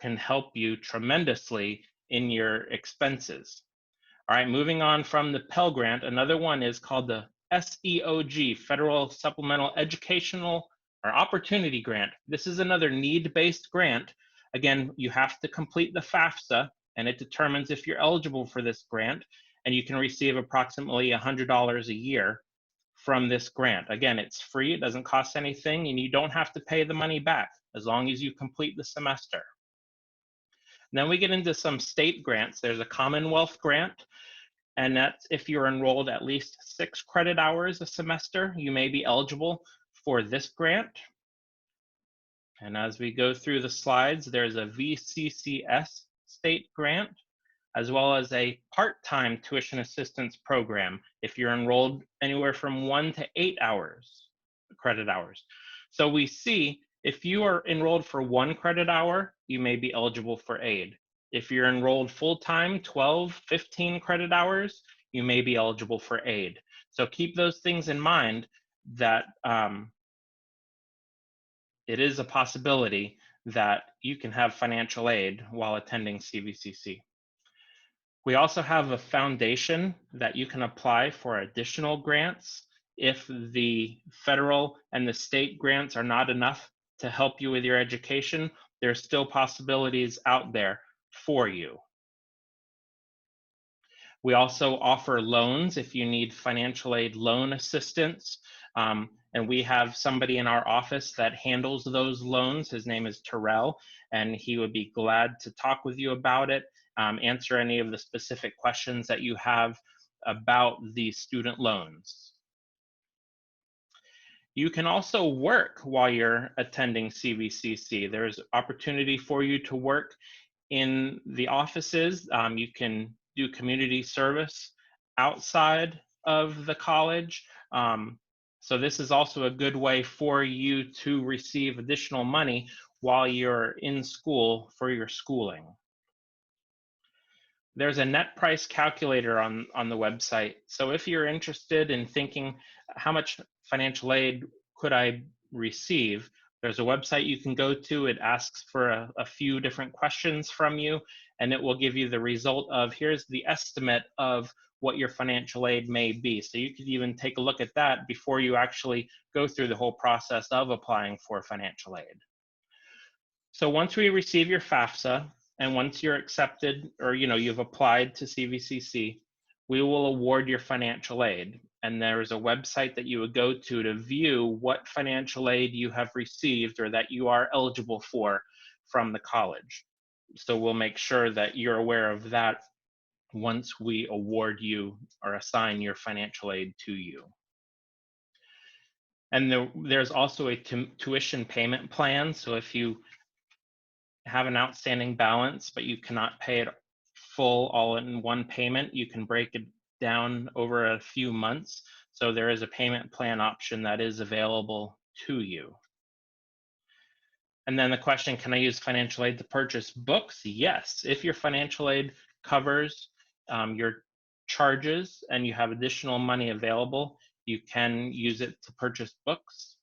can help you tremendously in your expenses. All right, moving on from the Pell Grant, another one is called the SEOG, Federal Supplemental Educational or Opportunity Grant. This is another need-based grant. Again, you have to complete the FAFSA, and it determines if you're eligible for this grant, and you can receive approximately $100 a year from this grant. Again, it's free, it doesn't cost anything, and you don't have to pay the money back as long as you complete the semester. And then we get into some state grants. There's a Commonwealth grant, and that's if you're enrolled at least 6 credit hours a semester, you may be eligible for this grant. And as we go through the slides, there's a VCCS state grant, as well as a part-time tuition assistance program if you're enrolled anywhere from 1 to 8 hours, credit hours. So we see if you are enrolled for 1 credit hour, you may be eligible for aid. If you're enrolled full-time, 12, 15 credit hours, you may be eligible for aid. So keep those things in mind, that it is a possibility that you can have financial aid while attending CVCC. We also have a foundation that you can apply for additional grants. If the federal and the state grants are not enough to help you with your education, there's still possibilities out there for you. We also offer loans if you need financial aid loan assistance. And we have somebody in our office that handles those loans. His name is Terrell, and he would be glad to talk with you about it, answer any of the specific questions that you have about the student loans. You can also work while you're attending CVCC. There's opportunity for you to work in the offices. You can do community service outside of the college. So this is also a good way for you to receive additional money while you're in school for your schooling. There's a net price calculator on the website. So if you're interested in thinking, how much financial aid could I receive? There's a website you can go to. It asks for a few different questions from you, and it will give you the result of, here's the estimate of what your financial aid may be. So you could even take a look at that before you actually go through the whole process of applying for financial aid. So once we receive your FAFSA, and once you're accepted, or you've applied to CVCC, we will award your financial aid. And there is a website that you would go to view what financial aid you have received or that you are eligible for from the college. So we'll make sure that you're aware of that once we award you or assign your financial aid to you. And there's also a tuition payment plan. So if you have an outstanding balance, but you cannot pay it full all in one payment, you can break it down over a few months. So there is a payment plan option that is available to you. And then the question, can I use financial aid to purchase books? Yes, if your financial aid covers your charges and you have additional money available, you can use it to purchase books.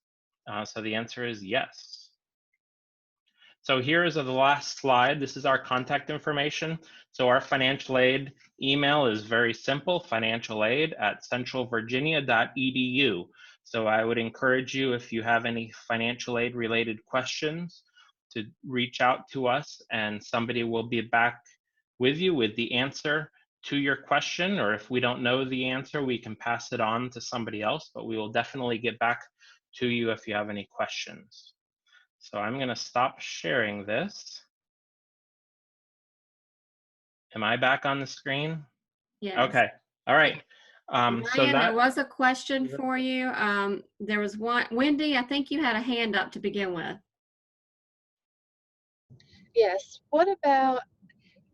So the answer is yes. So here is the last slide. This is our contact information. So our financial aid email is very simple, financialaid@centralvirginia.edu. So I would encourage you, if you have any financial aid related questions, to reach out to us, and somebody will be back with you with the answer to your question. Or if we don't know the answer, we can pass it on to somebody else, but we will definitely get back to you if you have any questions. So I'm going to stop sharing this. Am I back on the screen?
Yes.
Okay. All right. So
Ryan, there
that
was a question for you. There was one. Wendy, I think you had a hand up to begin with.
Yes. What about,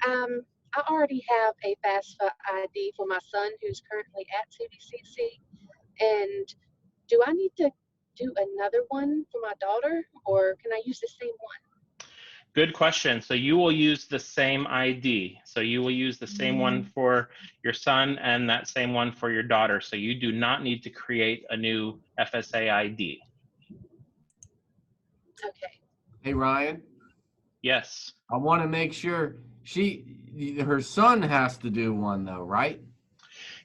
I already have a FAFSA ID for my son who's currently at CVCC. And do I need to do another one for my daughter, or can I use the same one?
Good question. So you will use the same ID. So you will use the same one for your son and that same one for your daughter. So you do not need to create a new FSA ID.
Okay.
Hey, Ryan,
Yes.
I want to make sure her son has to do one though, right?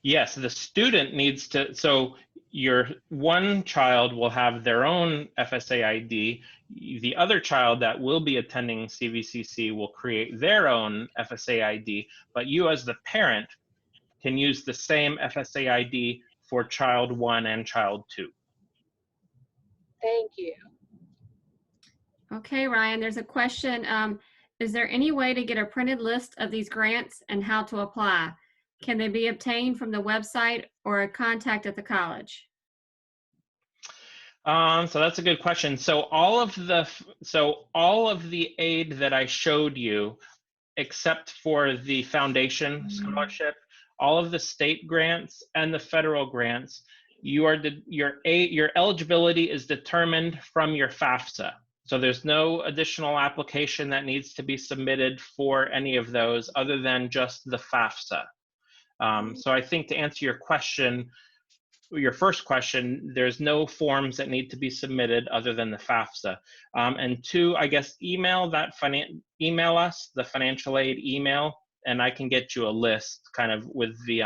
Yes, the student needs to, so your one child will have their own FSA ID. The other child that will be attending CVCC will create their own FSA ID, but you as the parent can use the same FSA ID for child 1 and child 2.
Thank you.
Okay, Ryan, there's a question. Is there any way to get a printed list of these grants and how to apply? Can they be obtained from the website or a contact at the college?
So that's a good question. So all of the aid that I showed you, except for the foundation scholarship, all of the state grants and the federal grants, your eligibility is determined from your FAFSA. So there's no additional application that needs to be submitted for any of those other than just the FAFSA. So I think to answer your question, your first question, there's no forms that need to be submitted other than the FAFSA. And 2, I guess email us the financial aid email, and I can get you a list kind of with the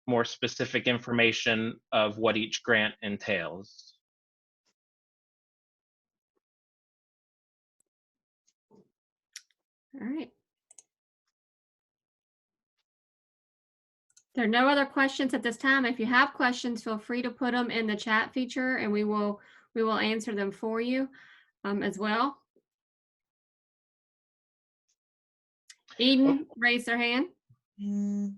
more specific information of what each grant entails.
All right. There are no other questions at this time. If you have questions, feel free to put them in the chat feature and we will answer them for you as well. Eden raised their hand.
Can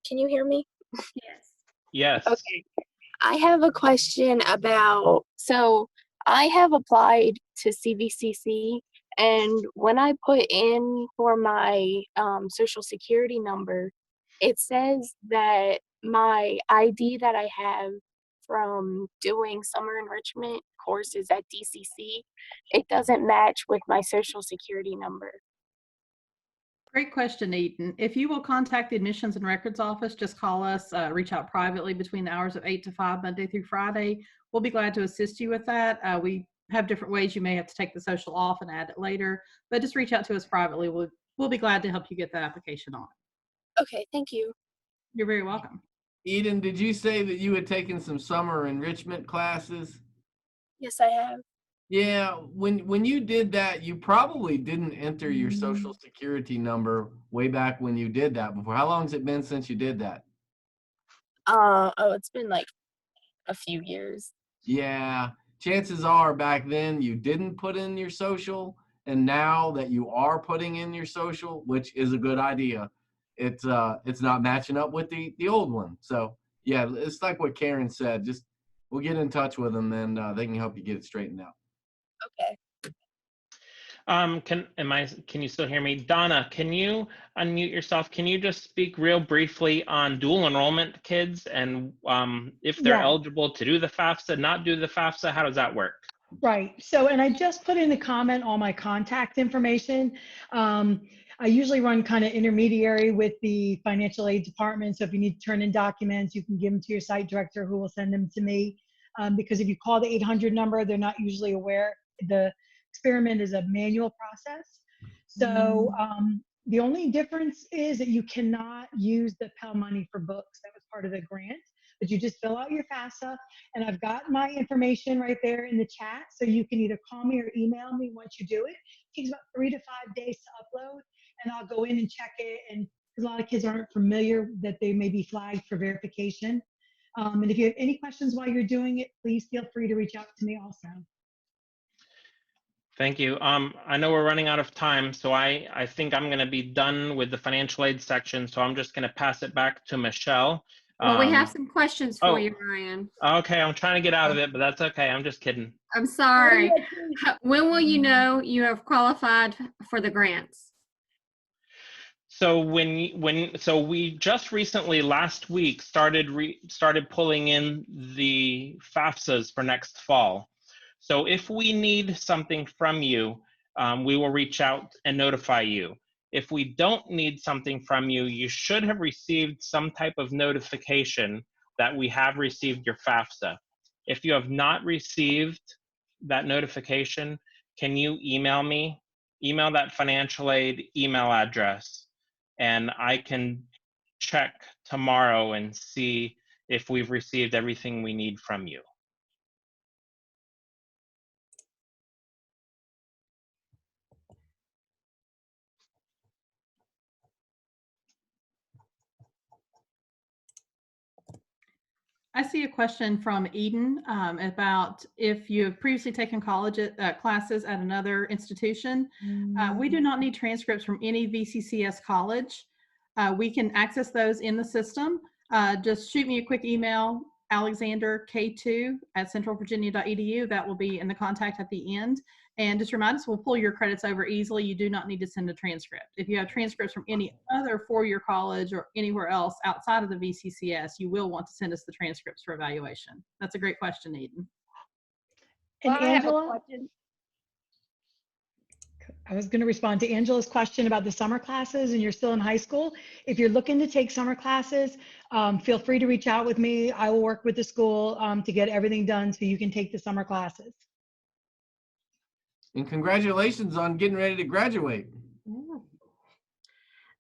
you hear me?
Yes.
Yes.
Okay. I have a question about, so I have applied to CVCC, and when I put in for my social security number, it says that my ID that I have from doing summer enrichment courses at DCC, it doesn't match with my social security number.
Great question, Eden. If you will contact the Admissions and Records Office, just call us, reach out privately between the hours of 8 to 5, Monday through Friday. We'll be glad to assist you with that. We have different ways you may have to take the social off and add it later, but just reach out to us privately. We'll be glad to help you get that application on.
Okay, thank you.
You're very welcome.
Eden, did you say that you had taken some summer enrichment classes?
Yes, I have.
Yeah, when you did that, you probably didn't enter your social security number way back when you did that before. How long has it been since you did that?
Oh, it's been like a few years.
Yeah, chances are back then you didn't put in your social, and now that you are putting in your social, which is a good idea, it's not matching up with the old one. So yeah, it's like what Karen said. Just we'll get in touch with them and they can help you get it straightened out.
Okay.
Can you still hear me? Donna, can you unmute yourself? Can you just speak real briefly on dual enrollment kids and if they're eligible to do the FAFSA, not do the FAFSA, how does that work?
Right. So, and I just put in a comment on my contact information. I usually run kind of intermediary with the financial aid department. So if you need to turn in documents, you can give them to your site director who will send them to me. Because if you call the 800 number, they're not usually aware. The experiment is a manual process. So the only difference is that you cannot use the Pell money for books. That was part of the grant. But you just fill out your FAFSA, and I've got my information right there in the chat, so you can either call me or email me once you do it. It takes about 3 to 5 days to upload, and I'll go in and check it, and a lot of kids aren't familiar that they may be flagged for verification. And if you have any questions while you're doing it, please feel free to reach out to me also.
Thank you. I know we're running out of time, so I think I'm going to be done with the financial aid section. So I'm just going to pass it back to Michelle.
Well, we have some questions for you, Ryan.
Okay, I'm trying to get out of it, but that's okay. I'm just kidding.
I'm sorry. When will you know you have qualified for the grants?
So so we just recently last week started pulling in the FAFSAs for next fall. So if we need something from you, we will reach out and notify you. If we don't need something from you, you should have received some type of notification that we have received your FAFSA. If you have not received that notification, can you email me? Email that financial aid email address, and I can check tomorrow and see if we've received everything we need from you.
I see a question from Eden about if you have previously taken college classes at another institution. We do not need transcripts from any VCCS college. We can access those in the system. Just shoot me a quick email, alexanderk2@centralvirginia.edu. That will be in the contact at the end. And just remind us, we'll pull your credits over easily. You do not need to send a transcript. If you have transcripts from any other four-year college or anywhere else outside of the VCCS, you will want to send us the transcripts for evaluation. That's a great question, Eden.
And
I have a
Angela,
question.
I was going to respond to Angela's question about the summer classes, and you're still in high school. If you're looking to take summer classes, feel free to reach out with me. I will work with the school to get everything done so you can take the summer classes.
And congratulations on getting ready to graduate.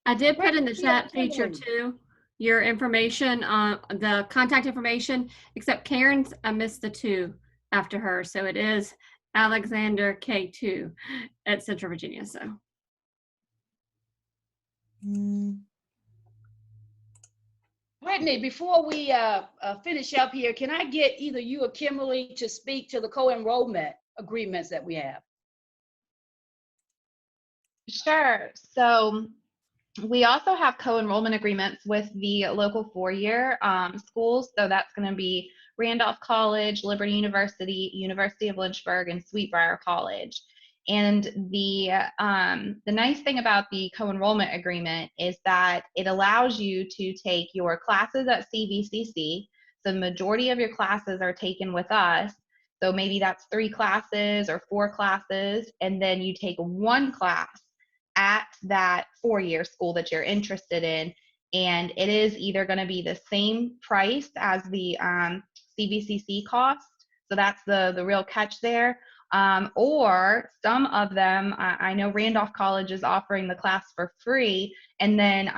I did put in the chat feature too, your information, the contact information, except Karen's, I missed the 2 after her. So it is Alexander K2 at Central Virginia. So.
Brittany, before we finish up here, can I get either you or Kimberly to speak to the co-enrollment agreements that we have?
Sure. So we also have co-enrollment agreements with the local four-year schools. So that's going to be Randolph College, Liberty University, University of Lynchburg, and Sweetbriar College. And the nice thing about the co-enrollment agreement is that it allows you to take your classes at CVCC. So the majority of your classes are taken with us. So maybe that's 3 classes or 4 classes, and then you take 1 class at that four-year school that you're interested in, and it is either going to be the same price as the CVCC cost, so that's the real catch there, or some of them, I know Randolph College is offering the class for free, and then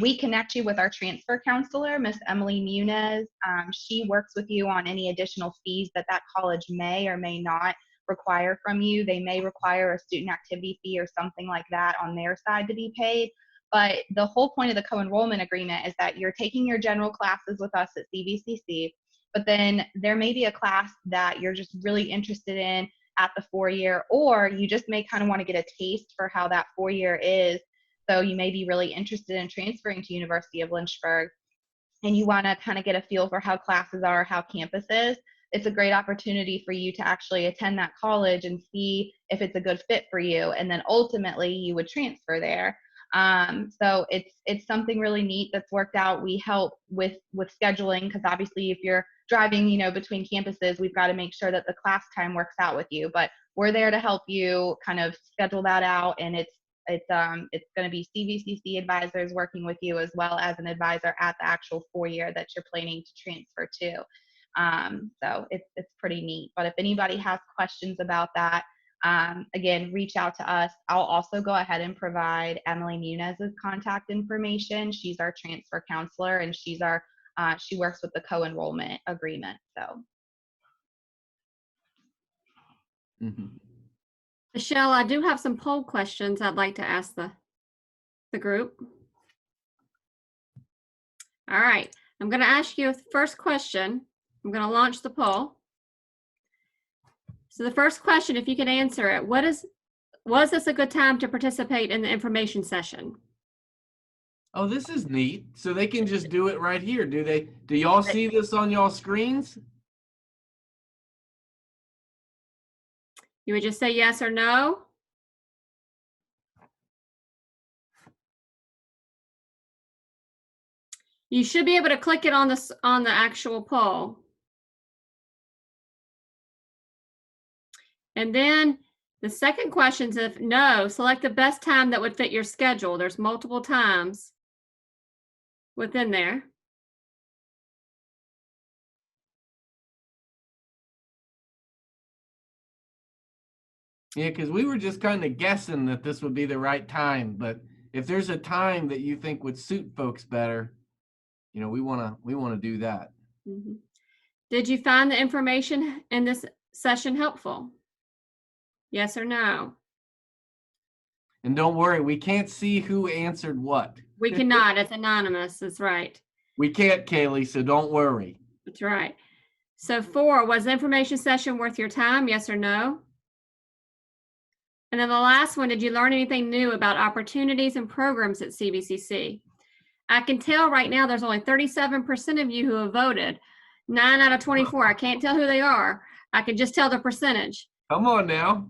we connect you with our transfer counselor, Miss Emily Munez. She works with you on any additional fees that college may or may not require from you. They may require a student activity fee or something like that on their side to be paid. But the whole point of the co-enrollment agreement is that you're taking your general classes with us at CVCC, but then there may be a class that you're just really interested in at the four-year, or you just may kind of want to get a taste for how that four-year is. So you may be really interested in transferring to University of Lynchburg, and you want to kind of get a feel for how classes are, how campus is. It's a great opportunity for you to actually attend that college and see if it's a good fit for you, and then ultimately you would transfer there. So it's something really neat that's worked out. We help with scheduling, because obviously if you're driving, between campuses, we've got to make sure that the class time works out with you. But we're there to help you kind of schedule that out, and it's going to be CVCC advisors working with you, as well as an advisor at the actual four-year that you're planning to transfer to. So it's pretty neat. But if anybody has questions about that, again, reach out to us. I'll also go ahead and provide Emily Munez's contact information. She's our transfer counselor, and she works with the co-enrollment agreement. So.
Michelle, I do have some poll questions I'd like to ask the group. All right, I'm going to ask you the first question. I'm going to launch the poll. So the first question, if you can answer it, was this a good time to participate in the information session?
Oh, this is neat. So they can just do it right here. Do y'all see this on y'all screens?
You would just say yes or no. You should be able to click it on the actual poll. And then the second question is, if no, select the best time that would fit your schedule. There's multiple times within there.
Yeah, because we were just kind of guessing that this would be the right time, but if there's a time that you think would suit folks better, you know, we want to do that.
Mm-hmm. Did you find the information in this session helpful? Yes or no?
And don't worry, we can't see who answered what.
We cannot. It's anonymous. That's right.
We can't, Kaylee, so don't worry.
That's right. So 4, was the information session worth your time? Yes or no? And then the last one, did you learn anything new about opportunities and programs at CVCC? I can tell right now there's only 37% of you who have voted. 9 out of 24. I can't tell who they are. I can just tell the percentage.
Come on now.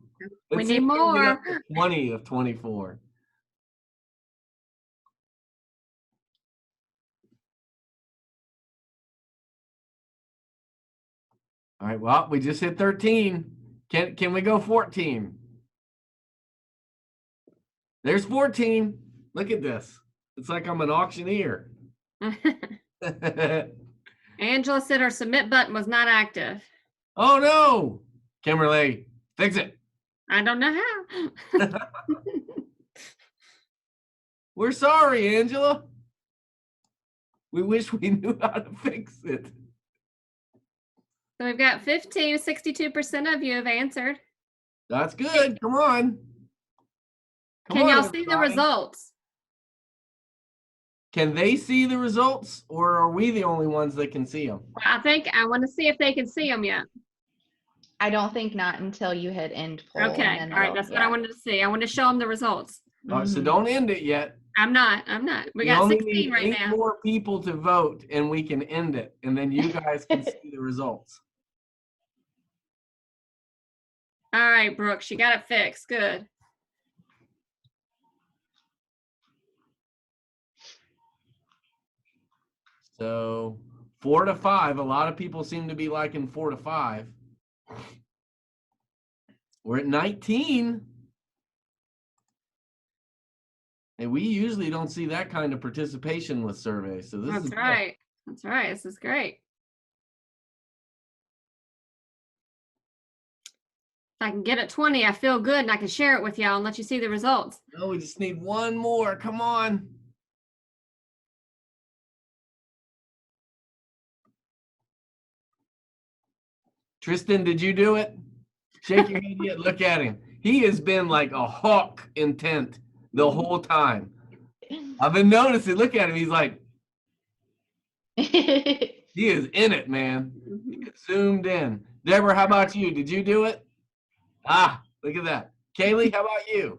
We
Let's
need
see if we can get
more.
up to 20 of 24. All right, well, we just hit 13. Can we go 14? There's 14. Look at this. It's like I'm an auctioneer.
Angela said her submit button was not active.
Oh no, Kimberly, fix it.
I don't know how.
We're sorry, Angela. We wish we knew how to fix it.
So we've got 62% of you have answered.
That's good. Come on.
Can y'all see the results?
Can they see the results, or are we the only ones that can see them?
I think I want to see if they can see them yet.
I don't think not until you hit end poll.
Okay. All right. That's what I wanted to see. I want to show them the results.
All right, so don't end it yet.
I'm not. We got
only
16
need
right
8
now.
more people to vote, and we can end it, and then you guys can see the results.
All right, Brooks, you got it fixed. Good.
So 4 to 5. A lot of people seem to be liking 4 to 5. We're at 19. And we usually don't see that kind of participation with surveys. So this is
right. That's right. This is great. If I can get it 20, I feel good, and I can share it with y'all and let you see the results.
No, we just need one more. Come on. Tristan, did you do it? Shake your head yet. Look at him. He has been like a hawk intent the whole time. I've been noticing. Look at him. He's like, he is in it, man. He is zoomed in. Deborah, how about you? Did you do it? Ah, look at that. Kaylee, how about you?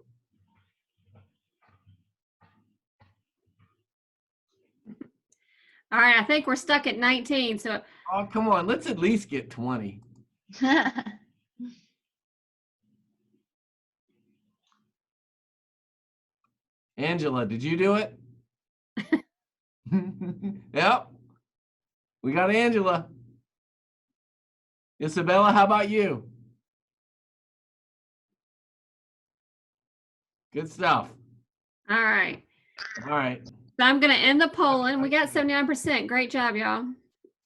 All right, I think we're stuck at 19. So,
oh, come on. Let's at least get 20. Angela, did you do it? Yep. We got Angela. Isabella, how about you? Good stuff.
all right.
All right.
So I'm going to end the polling. We got 79%. Great job, y'all. And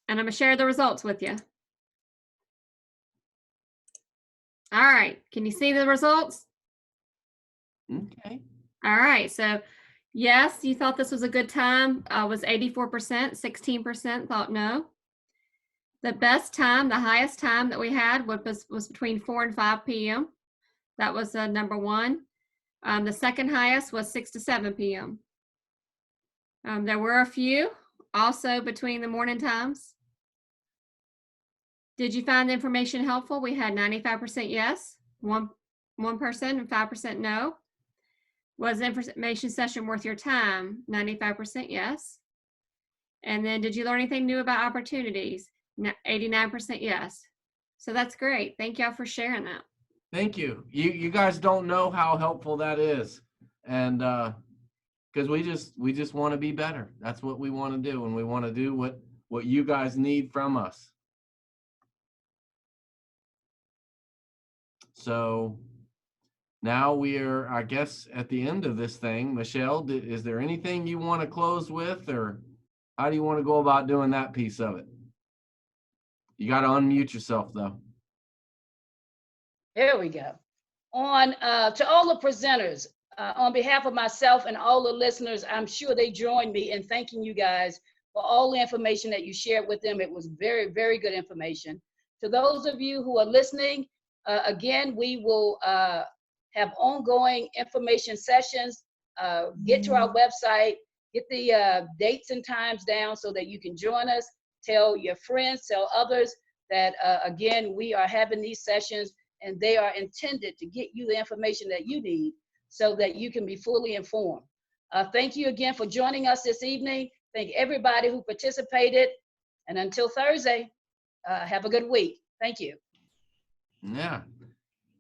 I'm going to share the results with you. All right. Can you see the results?
Okay.
All right. So, yes, you thought this was a good time. Was 84%. 16% thought no. The best time, the highest time that we had was between 4 and 5 p.m. That was number 1. The second highest was 6 to 7 p.m. There were a few also between the morning times. Did you find the information helpful? We had 95% yes, one person, and 5% no. Was the information session worth your time? 95% yes. And then did you learn anything new about opportunities? 89% yes. So that's great. Thank y'all for sharing that.
Thank you. You guys don't know how helpful that is. And because we just want to be better. That's what we want to do. And we want to do what you guys need from us. So now we are, I guess, at the end of this thing. Michelle, is there anything you want to close with, or how do you want to go about doing that piece of it? You got to unmute yourself, though.
There we go. On to all the presenters, on behalf of myself and all the listeners, I'm sure they join me in thanking you guys for all the information that you shared with them. It was very, very good information. To those of you who are listening, again, we will have ongoing information sessions. Get to our website, get the dates and times down so that you can join us. Tell your friends, tell others that, again, we are having these sessions and they are intended to get you the information that you need so that you can be fully informed. Thank you again for joining us this evening. Thank everybody who participated. And until Thursday, have a good week. Thank you.
Yeah.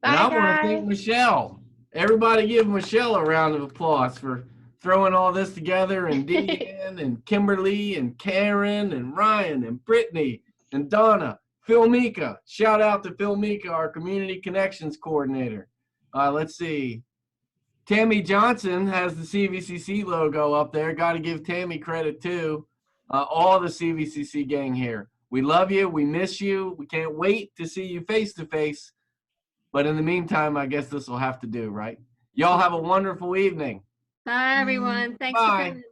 Bye,
and I want
guys.
to thank Michelle. Everybody give Michelle a round of applause for throwing all this together, and Deanne and Kimberly and Karen and Ryan and Brittany and Donna, Phil Mika. Shout out to Phil Mika, our Community Connections Coordinator. Let's see. Tammy Johnson has the CVCC logo up there. Got to give Tammy credit too. All the CVCC gang here. We love you. We miss you. We can't wait to see you face to face. But in the meantime, I guess this will have to do, right? Y'all have a wonderful evening.
Bye, everyone. Thanks for
Bye.
coming.